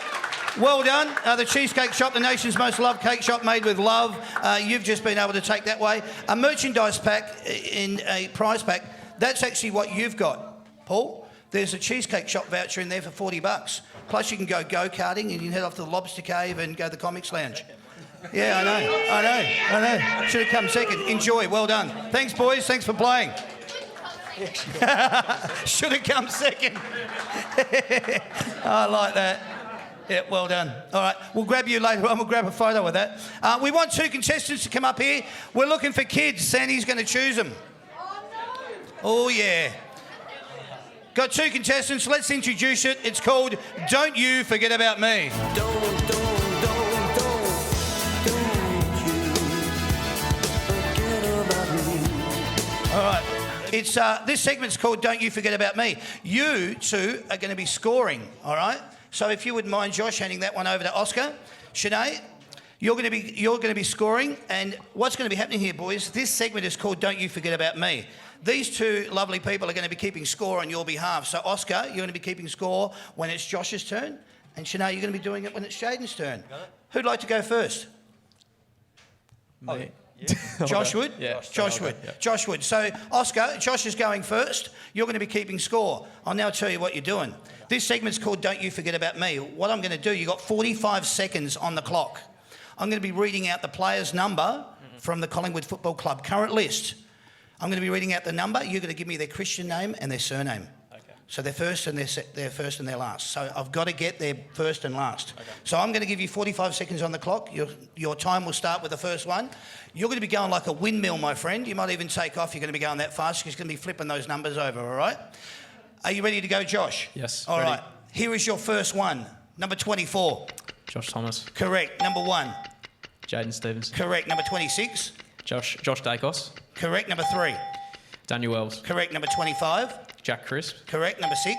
Well done. The Cheesecake Shop, the nation's most loved cake shop made with love. You've just been able to take that way. A merchandise pack in a prize pack, that's actually what you've got, Paul. There's a Cheesecake Shop voucher in there for $40. Plus you can go-karting and you can head off to the Lobster Cave and go to the Comics Lounge. Yeah, I know. Should have come second. Enjoy. Well done. Thanks, boys. Thanks for playing. Should have come second. I like that. Yeah, well done. All right, we'll grab you later on. We'll grab a photo with that. We want 2 contestants to come up here. We're looking for kids. Sandy's going to choose them. Oh, yeah. Got 2 contestants. Let's introduce it. It's called Don't You Forget About Me. All right. It's this segment's called Don't You Forget About Me. You 2 are going to be scoring, all right? So if you wouldn't mind, Josh, handing that one over to Oscar. Sinead, you're going to be scoring, and what's going to be happening here, boys, this segment is called Don't You Forget About Me. These 2 lovely people are going to be keeping score on your behalf. So, Oscar, you're going to be keeping score when it's Josh's turn, and Sinead, you're going to be doing it when it's Jaden's turn. Who'd like to go first? Me. Josh would? Yeah. Josh would. Yeah. Josh would. So, Oscar, Josh is going first. You're going to be keeping score. I'll now tell you what you're doing. This segment's called Don't You Forget About Me. What I'm going to do, you've got 45 seconds on the clock. I'm going to be reading out the player's number from the Collingwood Football Club current list. I'm going to be reading out the number. You're going to give me their Christian name and their surname. So they're first and they're first and they're last. So I've got to get their first and last. Okay. So I'm going to give you 45 seconds on the clock. Your time will start with the first one. You're going to be going like a windmill, my friend. You might even take off. You're going to be going that fast. You're going to be flipping those numbers over, all right? Are you ready to go, Josh? Yes, All ready. right. Here is your first one. Number 24. Josh Thomas. Correct. Number 1. Jaden Stevens. Correct. Number 26. Josh Dacos. Correct. Number 3. Daniel Wells. Correct. Number 25. Jack Crisp. Correct. Number 6.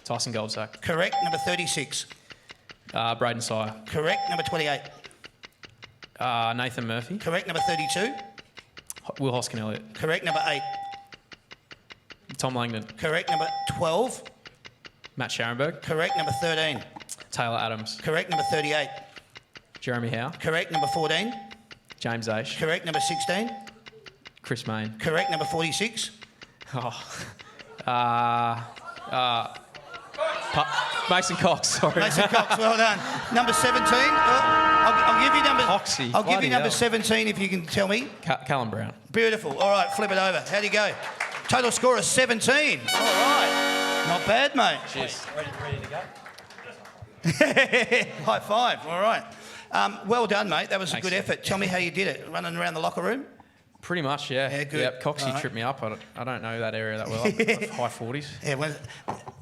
Tyson Goldsack. Correct. Number 36. Braden Sire. Correct. Number 28. Nathan Murphy. Correct. Number 32. Will Hoskin Elliott. Correct. Number 8. Tom Langdon. Correct. Number 12. Matt Scharenberg. Correct. Number 13. Taylor Adams. Correct. Number 38. Jeremy Howe. Correct. Number 14. James Aish. Correct. Number 16. Chris Main. Correct. Number 46. Mason Cox, sorry. Mason Cox, well done. Number 17. I'll give you number. Coxie, I'll give bloody you number hell. 17 if you can tell me. Callum Brown. Beautiful. All right, flip it over. How'd you go? Total score is 17. All right. Not bad, mate. Cheers. Ready to go? High five. All right. Well done, mate. That was Thanks, a good sir. effort. Tell me how you did it. Running around the locker room? Pretty much, yeah. Yeah, good. Yep, Coxie All right. tripped me up. I don't know that area that well. High 40s. Yeah. Well,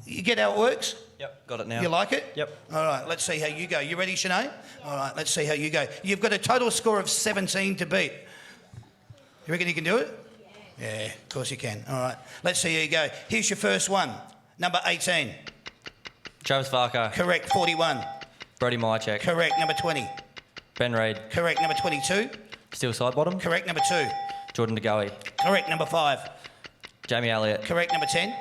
you get how it works? Yep, got it now. You like it? Yep. All right, let's see how you go. You ready, Sinead? All right, let's see how you go. You've got a total score of 17 to beat. You reckon you can do it? Yeah, of course you can. All right, let's see how you go. Here's your first one. Number 18. Travis Farker. Correct. 41. Brody Mychek. Correct. Number 20. Ben Reid. Correct. Number 22. Steel side bottom. Correct. Number 2. Jordan DeGoey. Correct. Number 5. Jamie Elliott. Correct. Number 10.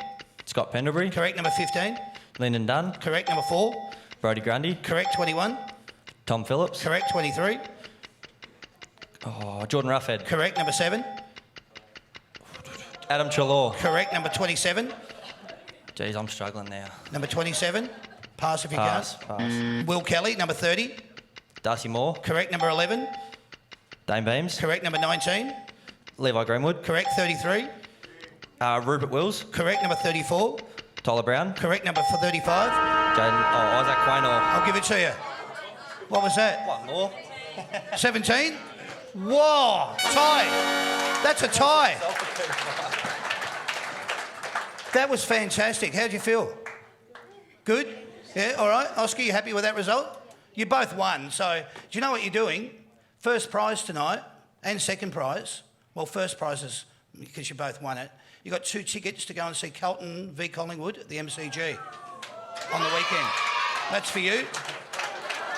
Scott Pendlebury. Correct. Number 15. Lyndon Dunn. Correct. Number 4. Brody Grundy. Correct. 21. Tom Phillips. Correct. 23. Jordan Roughhead. Correct. Number 7. Adam Trelaw. Correct. Number 27. Jeez, I'm struggling now. Number 27. Pass if you Pass. can. Pass. Will Kelly. Number 30. Darcy Moore. Correct. Number 11. Dane Beams. Correct. Number 19. Levi Greenwood. Correct. 33. Rupert Wills. Correct. Number 34. Tyler Brown. Correct. Number 35. Isaac Quaynor. I'll give it to you. What was that? What more? 17? Whoa! Tie. That's a tie. That was fantastic. How'd you feel? Good? Yeah, all right. Oscar, you happy with that result? You both won. So, do you know what you're doing? First prize tonight and second prize. Well, first prize is because you both won it. You got 2 tickets to go and see Carlton v Collingwood at the MCG on the weekend. That's for you.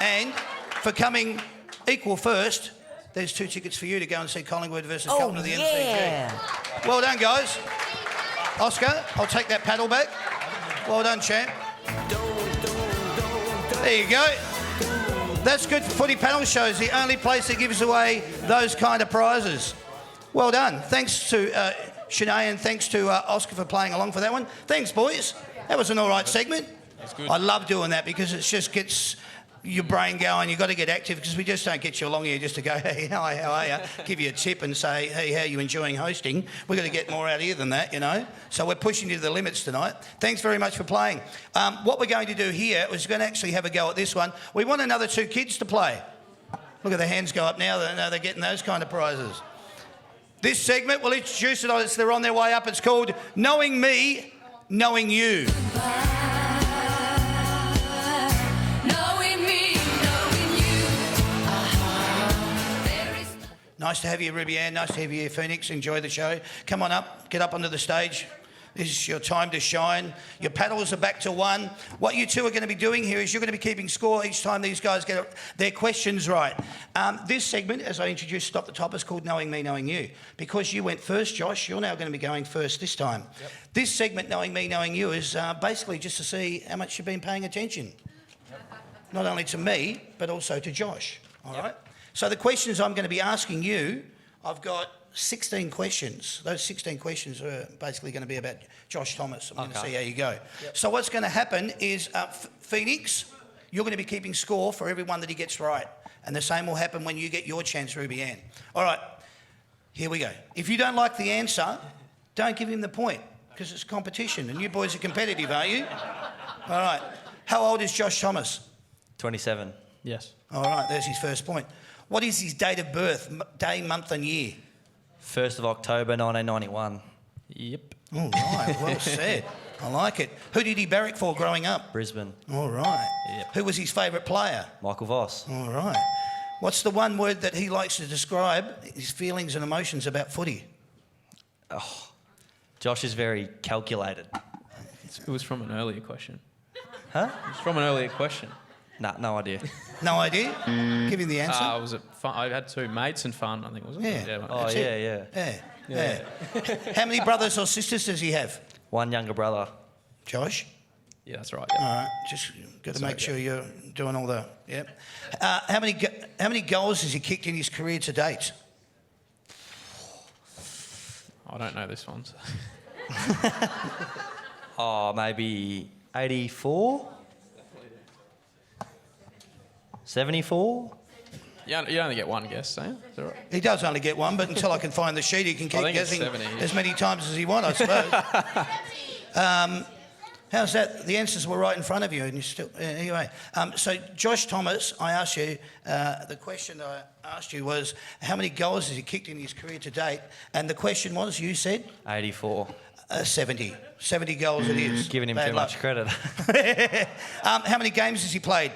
And for coming equal first, there's 2 tickets for you to go and see Collingwood versus Carlton at the MCG. Well done, guys. Oscar, I'll take that paddle back. Well done, champ. There you go. That's Good for Footy panel shows, the only place that gives away those kind of prizes. Well done. Thanks to Sinead and thanks to Oscar for playing along for that one. Thanks, boys. That was an all right segment. That's good. I love doing that because it just gets your brain going. You've got to get active because we just don't get you along here just to go, hey, hi, how are you? Give you a tip and say, hey, how are you enjoying hosting? We've got to get more out of you than that, you know. So we're pushing you to the limits tonight. Thanks very much for playing. What we're going to do here is we're going to actually have a go at this one. We want another 2 kids to play. Look at the hands go up now. They're getting those kind of prizes. This segment, we'll introduce it as they're on their way up. It's called Knowing Me, Knowing You. Nice to have you, Ruby Ann. Nice to have you here, Phoenix. Enjoy the show. Come on up. Get up onto the stage. This is your time to shine. Your paddles are back to 1. What you 2 are going to be doing here is you're going to be keeping score each time these guys get their questions right. This segment, as I introduced at the top, is called Knowing Me, Knowing You. Because you went first, Josh, you're now going to be going first this time. Yep. This segment, Knowing Me, Knowing You, is basically just to see how much you've been paying attention. Yep. not only to me, but also to Josh. All right? So the questions I'm going to be asking you, I've got 16 questions. Those 16 questions are basically going to be about Josh Thomas. I'm going to see how you go. So what's going to happen is, Phoenix, you're going to be keeping score for every one that he gets right. And the same will happen when you get your chance, Ruby Ann. All right, here we go. If you don't like the answer, don't give him the point, because it's competition, and you boys are competitive, aren't you? All right. How old is Josh Thomas? 27. Yes. All right, there's his first point. What is his date of birth, day, month and year? 1st of October 1991. Yep. All right, well said. I like it. Who did he barrack for growing up? Brisbane. All right. Yep. Who was his favourite player? Michael Voss. All right. What's the one word that he likes to describe his feelings and emotions about footy? Josh is very calculated. It was from an earlier question. Huh? It was from an earlier question. Nah, no idea. No idea? Give him the answer. Was it fun? I had two, mates and fun, I think, was it? Yeah. Oh, That's yeah, it. yeah. Yeah. How many brothers or sisters does he have? One younger brother. Josh? Yeah, that's right. All Yeah. right. Just got to make sure you're doing all the... Yep. How many goals has he kicked in his career to date? I don't know this one. So. Oh, maybe 84? 74? You only get one guess, Sam. Is that right? He does only get one, but until I can find the sheet, he can keep think it's guessing 70. as many times as he wants, I suppose. How's that? The answers were right in front of you, and you still... anyway, so Josh Thomas, I asked you, the question I asked you was, how many goals has he kicked in his career to date? And the question was, you said? 84. 70. 70 goals it is. Giving him Bad too luck. much credit. How many games has he played?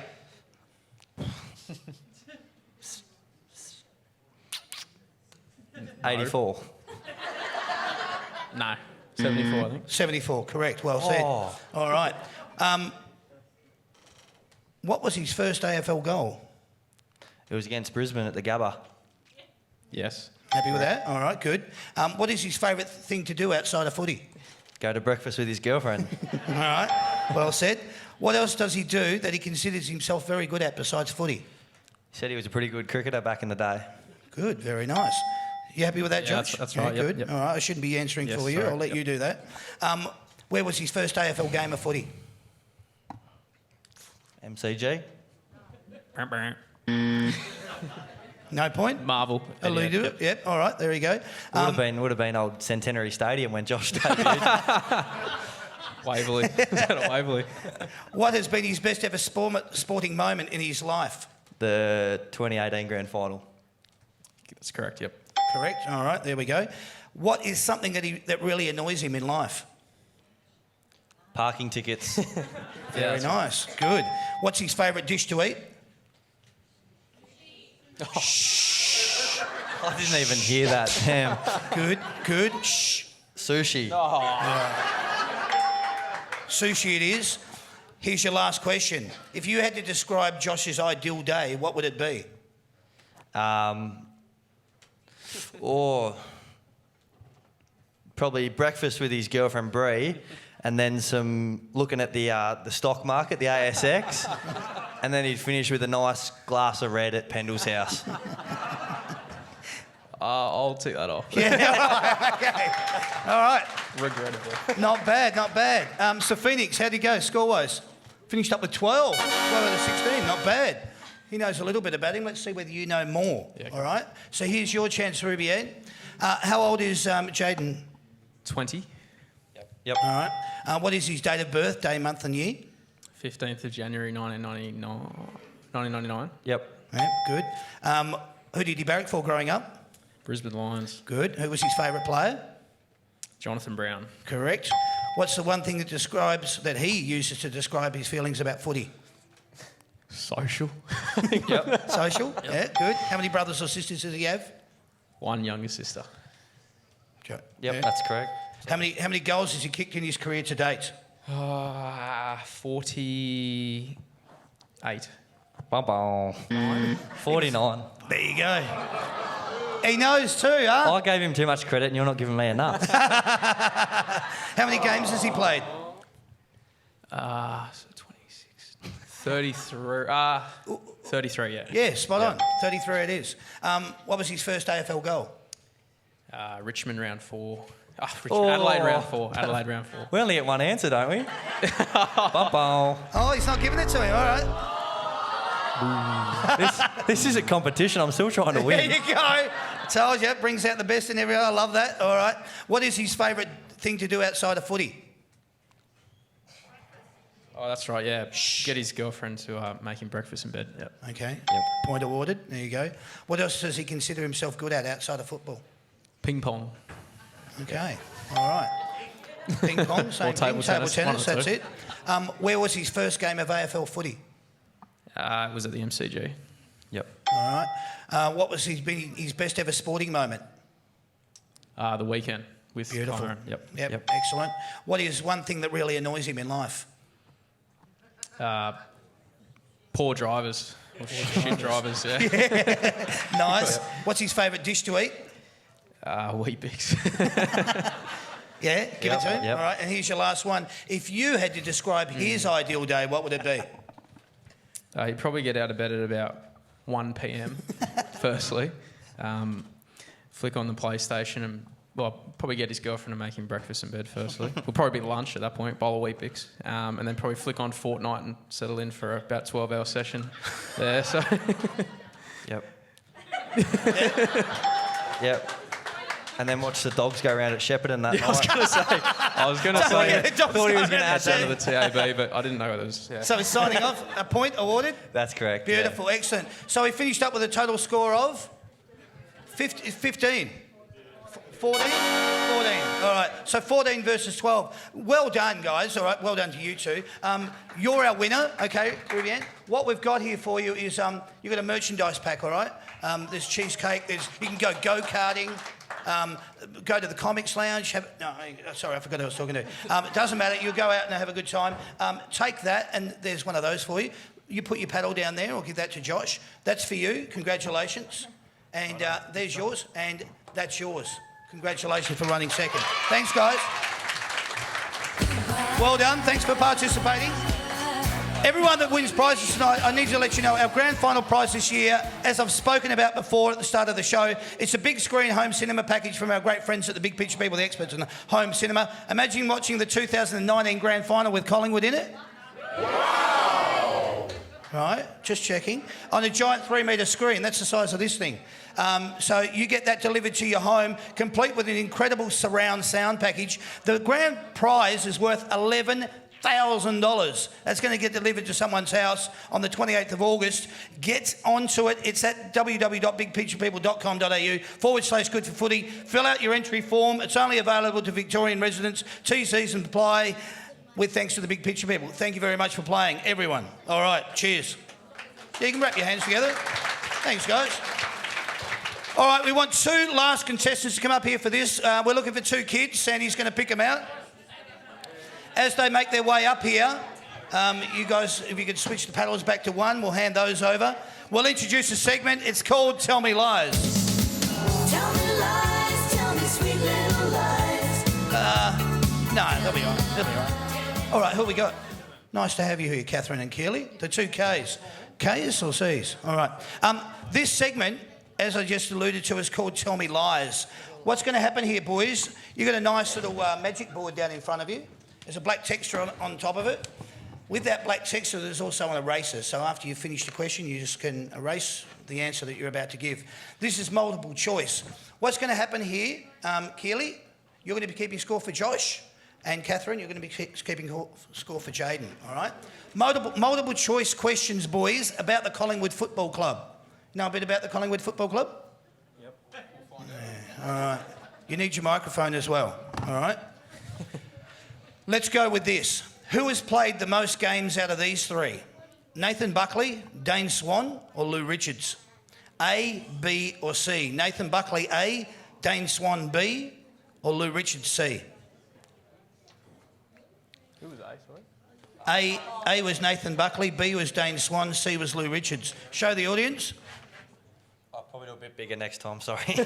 84. No. 74, I think. 74, correct. Well said. Oh. All right. What was his first AFL goal? It was against Brisbane at the Gabba. Yes. Happy with that? All right, good. What is his favourite thing to do outside of footy? Go to breakfast with his girlfriend. All right, well said. What else does he do that he considers himself very good at besides footy? He said he was a pretty good cricketer back in the day. Good, very nice. You happy with that, Yeah, Josh? that's right, Yeah, yep, good. yep. All right, I shouldn't be answering Yes, for you. sorry, I'll let yep. you do that. Where was his first AFL game of footy? MCG. No point? Marvel. Allude to it? Yep, all right, there you go. Would have been old Centenary Stadium when Josh debuted. Waverley. Is that at Waverley? What has been his best ever sporting moment in his life? The 2018 Grand Final. That's correct, yep. Correct. All right, there we go. What is something that really annoys him in life? Parking tickets. Very nice. Good. What's his favourite dish to eat? I didn't even hear that. Damn. Good, good. Shh. Sushi. Sushi it is. Here's your last question. If you had to describe Josh's ideal day, what would it be? Or probably breakfast with his girlfriend Bree, and then some looking at the stock market, the ASX, and then he'd finish with a nice glass of red at Pendle's house. I'll take that off. Yeah, okay. All right. Regrettably. Not bad, not bad. So Phoenix, how'd he go score-wise? Finished up with 12. 12 out of 16, not bad. He knows a little bit about him. Let's see whether you know more. Yeah, all right? So here's your chance, Ruby Ann. How old is Jaden? 20. Yep. All right. What is his date of birth, day, month and year? 15th of January 1999. Yep. Yeah, good. Who did he barrack for growing up? Brisbane Lions. Good. Who was his favourite player? Jonathan Brown. Correct. What's the one thing that he uses to describe his feelings about footy? Social. Yep. Social? Yeah, good. How many brothers or sisters does he have? One younger sister. Yep, Yeah. that's correct. How many goals has he kicked in his career to date? 48. Bum, bum. 49. There you go. He knows too, huh? I gave him too much credit and you're not giving me enough. How many games has he played? So 26. 33. 33, yeah. Yeah, spot on. 33 it is. What was his first AFL goal? Richmond round 4. Adelaide round 4. Adelaide round 4. We only get one answer, don't we? Bum-bum. Oh, he's not giving it to him. All right. This is a competition. I'm still trying to There win. you go. Told you, brings out the best in everyone. I love that. All right. What is his favourite thing to do outside of footy? Oh, that's right, yeah. Get his girlfriend to make him breakfast in bed. Yep. Okay. Point awarded. There you go. What else does he consider himself good at outside of football? Ping pong. Okay. All right. Ping pong, same Or table thing. tennis, Table one of tennis, the that's it. Where was his first game of AFL footy? It was at the MCG. Yep. All right. What was his best ever sporting moment? The weekend with Beautiful. Connor. Yep. Yep. Excellent. What is one thing that really annoys him in life? Poor drivers. Or shit drivers, yeah. Nice. What's his favourite dish to eat? Weet-Bix. Yeah, give it to him. Yep. All right, and here's your last one. If you had to describe his ideal day, what would it be? He'd probably get out of bed at about 1 p.m. firstly. Flick on the PlayStation and, probably get his girlfriend to make him breakfast in bed firstly. Will probably be lunch at that point, bowl of Weet-Bix. And then probably flick on Fortnite and settle in for about 12-hour session there. So. Yep. Yep. And then watch the dogs go around at Shepparton that night. I was going to say, Thought he was gonna add that to the TAB, but I didn't know what it was. Yeah. So he's signing off. A point awarded? That's correct. Beautiful, excellent. So he finished up with a total score of 15. 14? 14. All right. So 14 versus 12. Well done, guys. All right. Well done to you two. You're our winner. Okay, Rivian. What we've got here for you is you've got a merchandise pack, all right? There's cheesecake. You can go-karting. Go to the Comics Lounge. Sorry, I forgot who I was talking to. It doesn't matter. You'll go out and have a good time. Take that, and there's one of those for you. You put your paddle down there, or give that to Josh. That's for you. Congratulations. And there's yours, and that's yours. Congratulations for running second. Thanks, guys. Well done. Thanks for participating. Everyone that wins prizes tonight, I need to let you know our grand final prize this year, as I've spoken about before at the start of the show, it's a big screen home cinema package from our great friends at the Big Picture People, the experts in home cinema. Imagine watching the 2019 grand final with Collingwood in it. Wow! Right, just checking. On a giant 3-metre screen, that's the size of this thing. So you get that delivered to your home, complete with an incredible surround sound package. The grand prize is worth $11,000. That's going to get delivered to someone's house on the 28th of August. Get onto it. It's at www.bigpicturepeople.com.au/good for footy. Fill out your entry form. It's only available to Victorian residents. T-Cs and apply. With thanks to the Big Picture People. Thank you very much for playing, everyone. All right, cheers. Yeah, you can wrap your hands together. Thanks, guys. All right, we want 2 last contestants to come up here for this. We're looking for 2 kids. Sandy's going to pick them out. As they make their way up here, you guys, if you could switch the paddles back to 1, we'll hand those over. We'll introduce a segment. It's called Tell Me Lies. Tell me lies, tell me sweet little lies. No, they'll be all right. They'll be all right. All right, who we got? Nice to have you here, Catherine and Keely. The 2 Ks. Ks or Cs? All right. This segment, as I just alluded to, is called Tell Me Lies. What's going to happen here, boys? You've got a nice little magic board down in front of you. There's a black texture on top of it. With that black texture, there's also an eraser. So after you finish the question, you just can erase the answer that you're about to give. This is multiple choice. What's going to happen here, Keely, you're going to be keeping score for Josh. And Catherine, you're going to be keeping score for Jaden, all right? Multiple choice questions, boys, about the Collingwood Football Club. You know a bit about the Collingwood Football Club? Yep. Yeah, all right. You need your microphone as well, all right? Let's go with this. Who has played the most games out of these 3? Nathan Buckley, Dane Swan, or Lou Richards? A, B, or C? Nathan Buckley, A, Dane Swan, B, or Lou Richards, C? Who was A, sorry? A was Nathan Buckley, B was Dane Swan, C was Lou Richards. Show the audience. I'll probably do a bit bigger next time, sorry.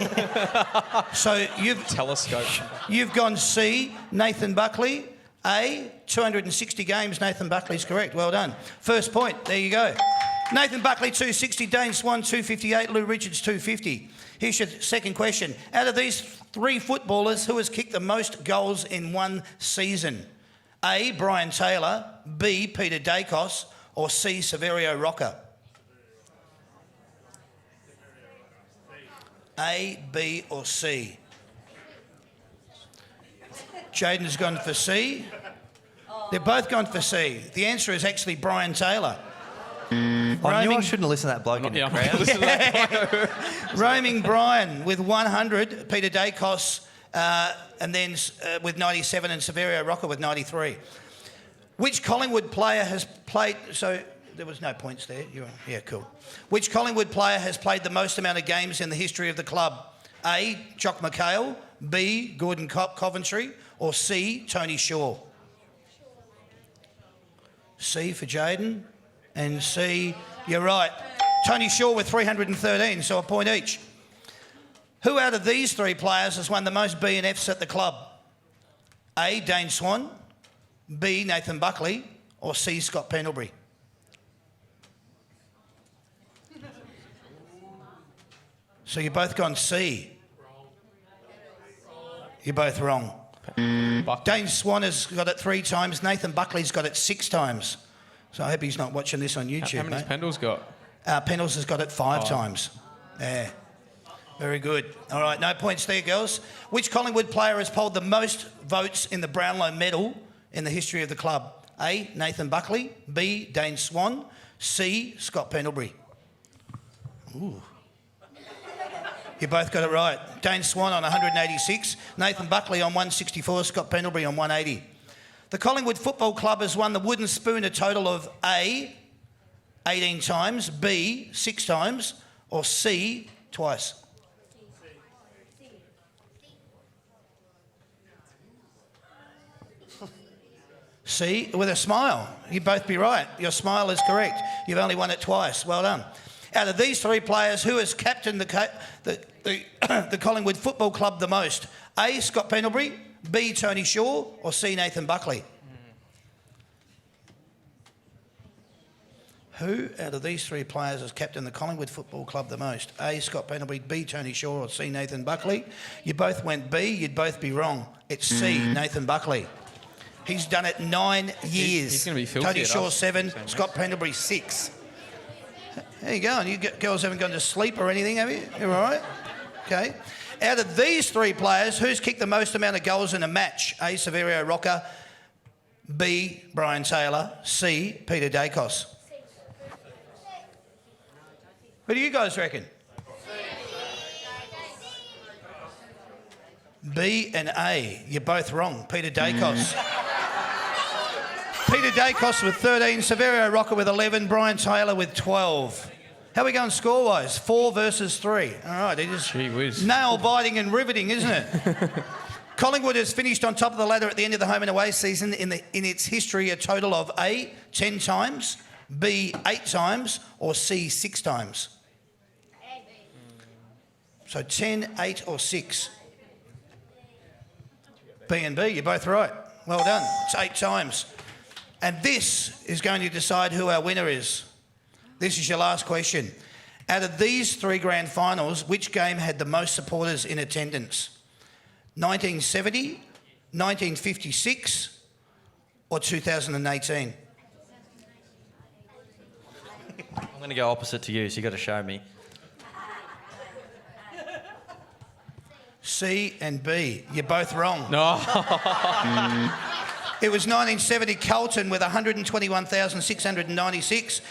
So Telescope. you've gone C, Nathan Buckley. A, 260 games. Nathan Buckley's correct. Well done. First point. There you go. Nathan Buckley, 260. Dane Swan, 258. Lou Richards, 250. Here's your second question. Out of these three footballers, who has kicked the most goals in one season? A, Brian Taylor. B, Peter Dacos. Or C, Severio Rocker? A, B or C? Jaden's gone for C. They're both gone for C. The answer is actually Brian Taylor. I knew I shouldn't listen to that bloke in the crowd. Roaming Brian with 100, Peter Dacos, and then with 97, and Severio Rocker with 93. Which Collingwood player has played... So there was no points there. Yeah, cool. Which Collingwood player has played the most amount of games in the history of the club? A, Jock McHale. B, Gordon Coventry. Or C, Tony Shaw? C for Jaden. And C, you're right. Tony Shaw with 313, so a point each. Who out of these three players has won the most B&Fs at the club? A, Dane Swan. B, Nathan Buckley. Or C, Scott Pendlebury? So you're both gone C. You're both wrong. Dane Swan has got it 3 times. Nathan Buckley's got it 6 times. So I hope he's not watching this on YouTube, How many has Pendle's got? Pendles has got it 5 times. Yeah. Very good. All right, no points there, girls. Which Collingwood player has polled the most votes in the Brownlow medal in the history of the club? A, Nathan Buckley. B, Dane Swan. C, Scott Pendlebury. Ooh. You both got it right. Dane Swan on 186, Nathan Buckley on 164, Scott Pendlebury on 180. The Collingwood Football Club has won the wooden spoon a total of A, 18 times, B, 6 times, or C, twice. C, with a smile. You'd both be right. Your smile is correct. You've only won it twice. Well done. Out of these three players, who has captained the Collingwood Football Club the most? A, Scott Pendlebury. B, Tony Shaw. Or C, Nathan Buckley? Who out of these three players has captained the Collingwood Football Club the most? A, Scott Pendlebury. B, Tony Shaw. Or C, Nathan Buckley? You both went B. You'd both be wrong. It's C, Nathan Buckley. He's done it 9 years. He's going to be filthy. Tony Shaw 7, Scott Pendlebury 6. There you go. And you girls haven't gone to sleep or anything, have you? You're all right? Okay. Out of these three players, who's kicked the most amount of goals in a match? A, Severio Rocker. B, Brian Taylor. C, Peter Dacos. What do you guys reckon? B and A. You're both wrong. Peter Dacos. Peter Dacos with 13, Severio Rocker with 11, Brian Taylor with 12. How are we going score-wise? 4 versus 3. All right, it is Gee whiz. nail-biting and riveting, isn't it? Collingwood has finished on top of the ladder at the end of the home and away season in its history a total of A, 10 times, B, 8 times, or C, 6 times. So 10, 8 or 6. B and B, you're both right. Well done. It's 8 times. And this is going to decide who our winner is. This is your last question. Out of these 3 grand finals, which game had the most supporters in attendance? 1970, 1956 or 2018? I'm going to go opposite to you, so you've got to show me. C and B. You're both wrong. No. It was 1970 Carlton with 121,696.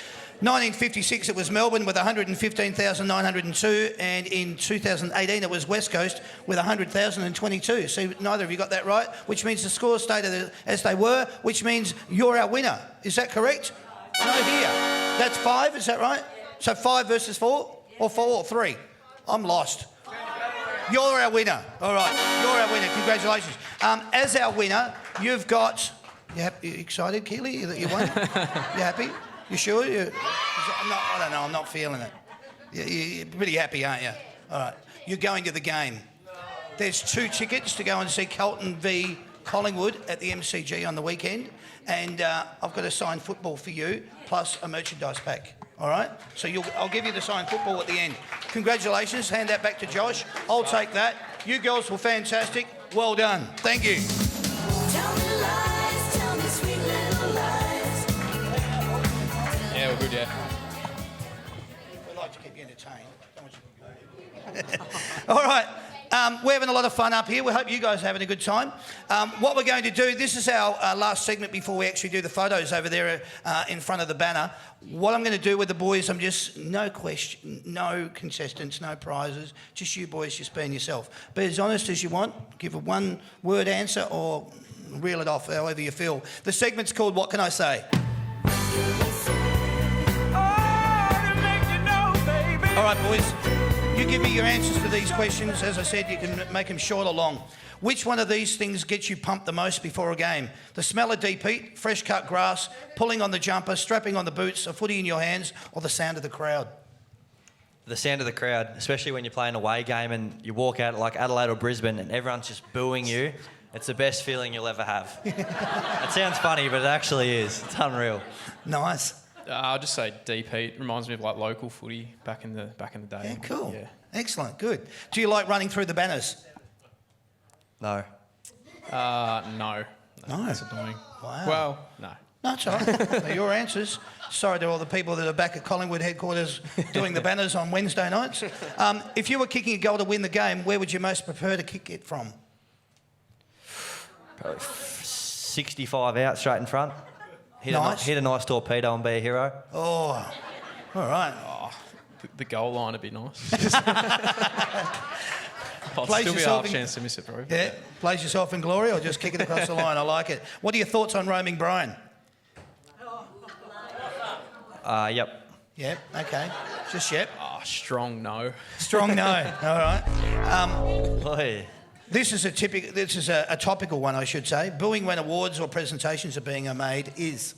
1956 it was Melbourne with 115,902. And in 2018 it was West Coast with 100,022. So neither of you got that right, which means the scores stayed as they were, which means you're our winner. Is that correct? No, here. That's 5, is that right? So 5 versus 4? Or 4 or 3? I'm lost. You're our winner. All right, you're our winner. Congratulations. As our winner, you've got... You excited, Keely, that you won? You happy? You sure? I don't know. I'm not feeling it. You're pretty happy, aren't you? All right. You're going to the game. There's 2 tickets to go and see Carlton v Collingwood at the MCG on the weekend, and I've got a signed football for you, plus a merchandise pack. All right? So I'll give you the signed football at the end. Congratulations. Hand that back to Josh. I'll take that. You girls were fantastic. Well done. Thank you. Tell me lies, tell me sweet little lies. Yeah, we're good, yeah. We like to keep you entertained. All right. We're having a lot of fun up here. We hope you guys are having a good time. What we're going to do, this is our last segment before we actually do the photos over there in front of the banner. What I'm going to do with the boys, I'm just, no question, no contestants, no prizes, just you boys just being yourself. Be as honest as you want, give a one-word answer or reel it off however you feel. The segment's called What Can I Say? All right, boys. You give me your answers to these questions. As I said, you can make them short or long. Which one of these things gets you pumped the most before a game? The smell of deep heat, fresh cut grass, pulling on the jumper, strapping on the boots, a footy in your hands, or the sound of the crowd? The sound of the crowd, especially when you play an away game and you walk out like Adelaide or Brisbane and everyone's just booing you. It's the best feeling you'll ever have. It sounds funny, but it actually is. It's unreal. Nice. I'll just say deep heat. Reminds me of like local footy back in the day. Yeah, cool. Yeah. Excellent. Good. Do you like running through the banners? No. No. No. That's annoying. Wow. Well, no. No, it's all right. They're your answers. Sorry to all the people that are back at Collingwood headquarters doing the banners on Wednesday nights. If you were kicking a goal to win the game, where would you most prefer to kick it from? Probably 65 out straight in front. Nice. Hit a nice torpedo and be a hero. Oh, all right. The goal line would be nice. I'll Plays still be yourself a in- chance to miss it, probably. Yeah, plays yourself in glory or just kick it across the line? I like it. What are your thoughts on roaming Brian? Yep. Yep, okay. Just yep. Strong no. Strong no. All right. Oi. This is a topical one, I should say. Booing when awards or presentations are being made is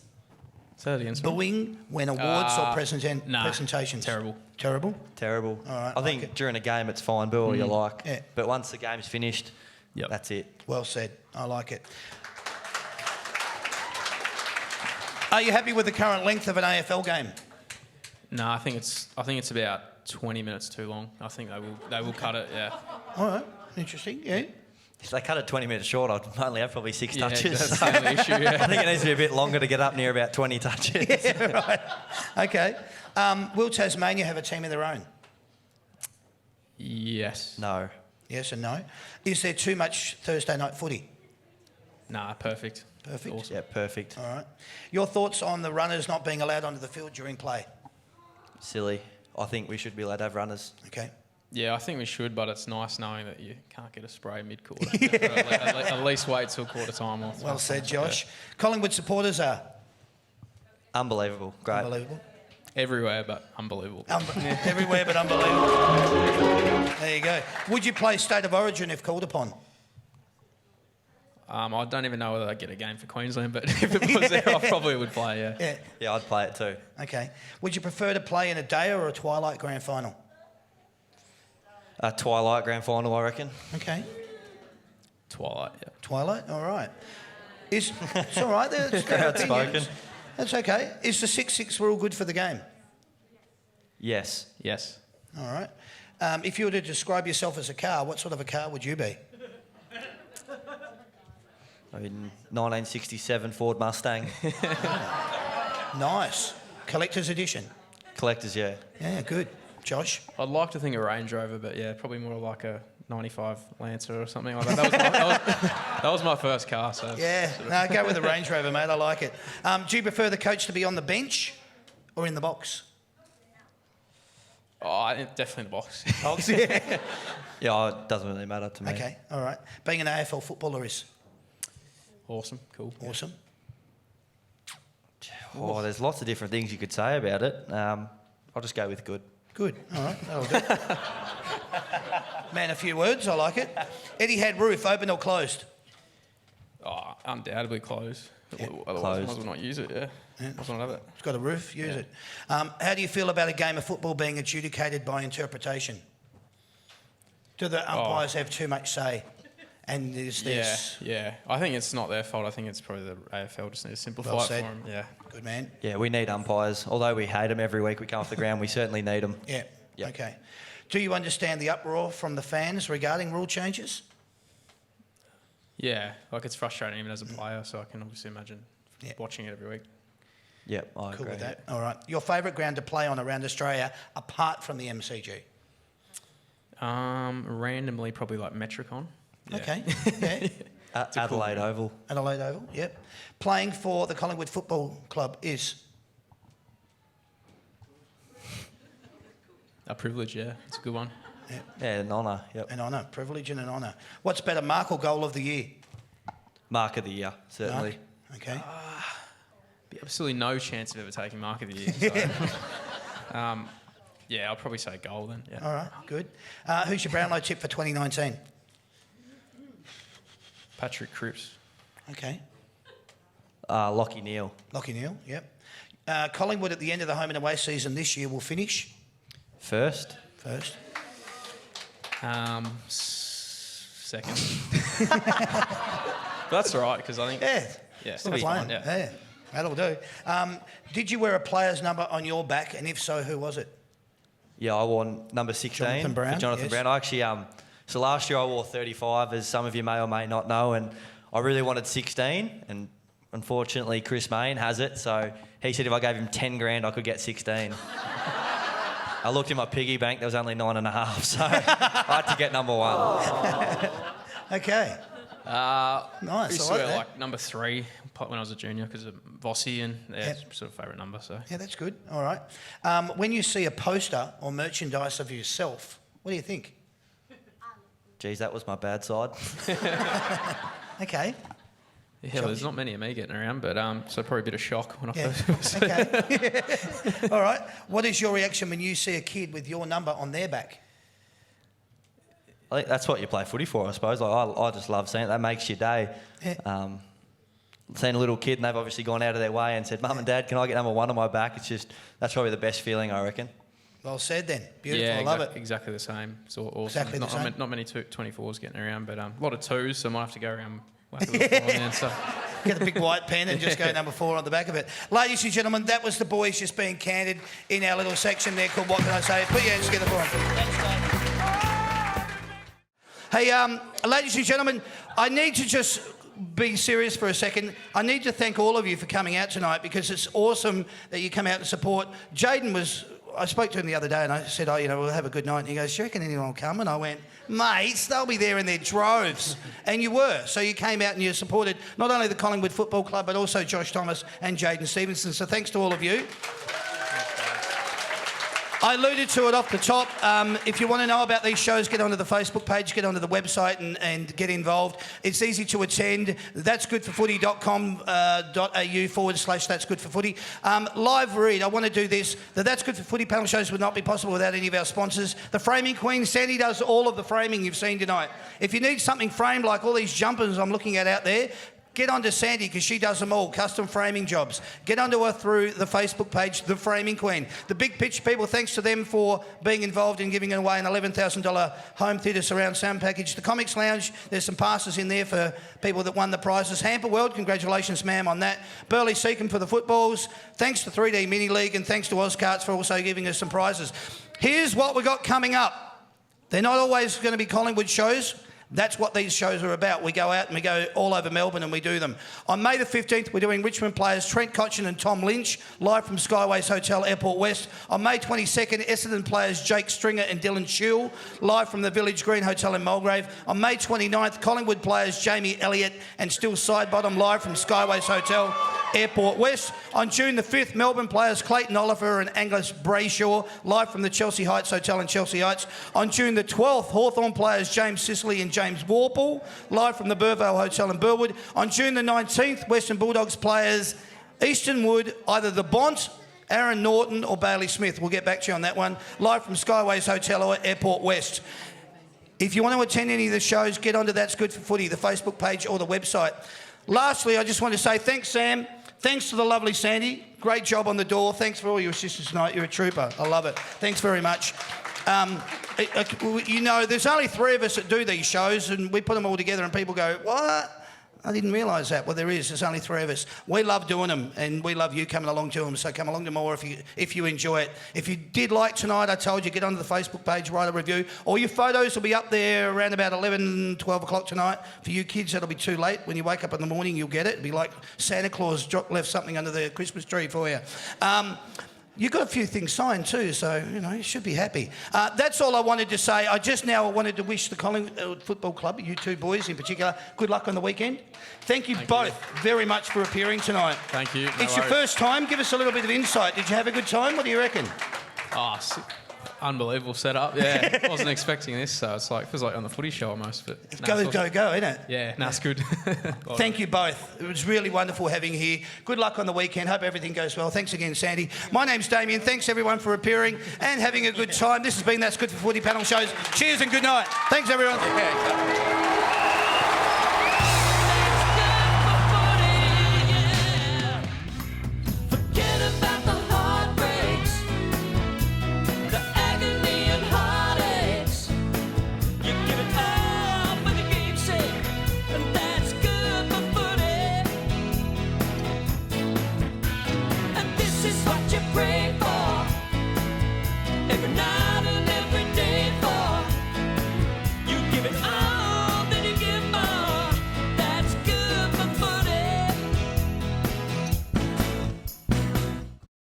Say that again, sorry. booing when awards or presentations. Terrible. Terrible. Terrible. All right, I think like it. during a game it's fine, boo all you like. Yeah. But once the game's finished, Yep. that's it. Well said. I like it. Are you happy with the current length of an AFL game? No, I think it's about 20 minutes too long. I think they will cut it. Yeah. All right. Interesting. Yeah. If they cut it 20 minutes short, I'd only have probably 6 Yeah, touches. that's the only issue. Yeah. I think it needs to be a bit longer to get up near about 20 touches. Yeah, right. Okay. Will Tasmania have a team of their own? Yes. No. Yes and no. Is there too much Thursday night footy? Nah, perfect. Perfect. Awesome. Yeah, perfect. All right. Your thoughts on the runners not being allowed onto the field during play? Silly. I think we should be allowed to have runners. Okay. Yeah, I think we should, but it's nice knowing that you can't get a spray mid-quarter. At least wait till quarter time. Or Well said, Josh. Collingwood supporters are Unbelievable. Great. unbelievable. Everywhere, but unbelievable. Everywhere but unbelievable. There you go. Would you play State of Origin if called upon? I don't even know whether I'd get a game for Queensland, but if it was there, I probably would play, yeah. Yeah. Yeah, I'd play it too. Okay. Would you prefer to play in a day or a twilight grand final? A Twilight grand final, I reckon. Okay. Twilight, yeah. Twilight. All right. It's all right. There's Outspoken. That's okay. Is the 6-6 rule good for the game? Yes. Yes. All right. If you were to describe yourself as a car, what sort of a car would you be? I mean, 1967 Ford Mustang. Nice. Collector's edition. Collectors, yeah. Yeah, good. Josh? I'd like to think a Range Rover, but yeah, probably more like a 95 Lancer or something like that. That was my first car, so... Yeah. No, go with the Range Rover, mate. I like it. Do you prefer the coach to be on the bench or in the box? Definitely the box. Box, yeah. Yeah, it doesn't really matter to me. Okay, all right. Being an AFL footballer is Awesome, cool. awesome. Oh, there's lots of different things you could say about it. I'll just go with good. Good. All right, that'll do. Man, a few words. I like it. Etihad roof, open or closed? Undoubtedly closed. Yeah, Otherwise, closed. I might as well not use it, yeah. Might as well not have it. It's got a roof. Use it. How do you feel about a game of football being adjudicated by interpretation? Do the umpires have too much say? And there's this. Yeah. I think it's not their fault. I think it's probably the AFL just need to simplify Well it said. for them. Yeah. Good man. Yeah, we need umpires. Although we hate them every week we come off the ground, we certainly need them. Yeah. Yep. Okay. Do you understand the uproar from the fans regarding rule changes? Yeah, like it's frustrating even as a player, so I can obviously imagine Yeah. watching it every week. Yep, I Cool agree. with that. All right. Your favourite ground to play on around Australia, apart from the MCG? Randomly, probably like Metricon. Yeah. Okay. Yeah. Adelaide Oval. Adelaide Oval. Yep. Playing for the Collingwood Football Club is. A privilege, yeah. It's a good one. Yeah, an honour. Yep. An honour, privilege and an honour. What's better, mark or goal of the year? Mark of the year, certainly. Mark. Okay. Be absolutely no chance of ever taking mark of the year. So, yeah, I'll probably say goal then. Yeah. All right, good. Who's your Brownlow tip for 2019? Patrick Cripps. Okay. Lockie Neal. Lockie Neal, yep. Collingwood at the end of the home and away season this year will finish First. first. Second. But that's all right because I think Yeah, still good fine. playing. Yeah. Yeah, that'll do. Did you wear a player's number on your back, and if so, who was it? Yeah, I wore number 16 Jonathan Brown, for Jonathan yes. Brown. I actually, so last year I wore 35, as some of you may or may not know, and I really wanted 16, and unfortunately Chris Mayne has it, so he said if I gave him 10 grand I could get 16. I looked in my piggy bank, there was only 9.5, so I had to get number 1. Okay. I Nice. used I to like wear that. like number 3 when I was a junior because of Vossi and Yep. it's sort of favourite number. So Yeah, that's good. All right. When you see a poster or merchandise of yourself, what do you think? Geez, that was my bad side. Okay. yeah, there's not many of me getting around, but so probably a bit of shock when I Yeah. first. Okay. All right. What is your reaction when you see a kid with your number on their back? I think that's what you play footy for, I suppose. Like, I just love seeing it. That makes your day. Yeah. Seeing a little kid and they've obviously gone out of their way and said, Mum and Dad, can I get number 1 on my back? It's just, that's probably the best feeling, I reckon. Well said then. Beautiful. Yeah, I love it. exactly the same. It's all awesome. Exactly the same. Not many 24s getting around, but a lot of 2s, so I might have to go around. Whack a little more then, so. Get a big white pen and just go number 4 on the back of it. Ladies and gentlemen, that was the boys just being candid in our little section there called What Can I Say? Put your hands together for them. Hey, ladies and gentlemen, I need to just be serious for a second. I need to thank all of you for coming out tonight because it's awesome that you come out and support. Jaden was... I spoke to him the other day and I said, we'll have a good night. And he goes, do you reckon anyone will come? And I went, mates, they'll be there in their droves. And you were. So you came out and you supported not only the Collingwood Football Club, but also Josh Thomas and Jaden Stevenson. So thanks to all of you. I alluded to it off the top. If you want to know about these shows, get onto the Facebook page, get onto the website and get involved. It's easy to attend. that'sgoodforfooty.com.au/that'sgoodforfooty. Live read, I want to do this. The That's Good for Footy panel shows would not be possible without any of our sponsors. The Framing Queen, Sandy does all of the framing you've seen tonight. If you need something framed like all these jumpers I'm looking at out there, get onto Sandy because she does them all, custom framing jobs. Get onto her through the Facebook page, The Framing Queen. The Big Pitch people, thanks to them for being involved in giving away an $11,000 home theatre surround sound package. The Comics Lounge, there's some passes in there for people that won the prizes. Hamper World, congratulations, ma'am, on that. Burley Seacombe for the footballs. Thanks to 3D Mini League and thanks to Ozcarts for also giving us some prizes. Here's what we got coming up. They're not always going to be Collingwood shows. That's what these shows are about. We go out and we go all over Melbourne and we do them. On May the 15th, we're doing Richmond players Trent Cotchin and Tom Lynch, live from Skyways Hotel, Airport West. On May 22nd, Essendon players Jake Stringer and Dylan Shule, live from the Village Green Hotel in Mulgrave. On May 29th, Collingwood players Jamie Elliott and Still Sidebottom, live from Skyways Hotel, Airport West. On June the 5th, Melbourne players Clayton Oliver and Angus Brayshaw, live from the Chelsea Heights Hotel in Chelsea Heights. On June the 12th, Hawthorn players James Sicily and James Warple, live from the Burvale Hotel in Burwood. On June the 19th, Western Bulldogs players Easton Wood, either the Bont, Aaron Norton or Bailey Smith. We'll get back to you on that one. Live from Skyways Hotel or Airport West. If you want to attend any of the shows, get onto That's Good for Footy, the Facebook page or the website. Lastly, I just want to say thanks, Sam. Thanks to the lovely Sandy. Great job on the door. Thanks for all your assistance tonight. You're a trooper. I love it. Thanks very much. You know, there's only 3 of us that do these shows, and we put them all together, and people go, "What? I didn't realise that." Well, there's only 3 of us. We love doing them, and we love you coming along to them. So come along to more if you enjoy it. If you did like tonight, I told you, get onto the Facebook page, write a review. All your photos will be up there around about 11, 12 o'clock tonight. For you kids, that'll be too late. When you wake up in the morning, you'll get it. It'll be like Santa Claus left something under the Christmas tree for you. You've got a few things signed too, so, you know, you should be happy. That's all I wanted to say. I wanted to wish the Collingwood Football Club, you 2 boys in particular, good luck on the weekend. Thank you both very much for appearing tonight. Thank you. It's your first time. Give us a little bit of insight. Did you have a good time? What do you reckon? Oh, unbelievable setup. Yeah, wasn't expecting this, so it's like feels like on the footy show almost. But Go, isn't it? Yeah, it's good. Thank you both. It was really wonderful having you here. Good luck on the weekend. Hope everything goes well. Thanks again, Sandy. My name's Damien. Thanks everyone for appearing and having a good time. This has been That's Good for Footy panel shows. Cheers and good night. Thanks everyone.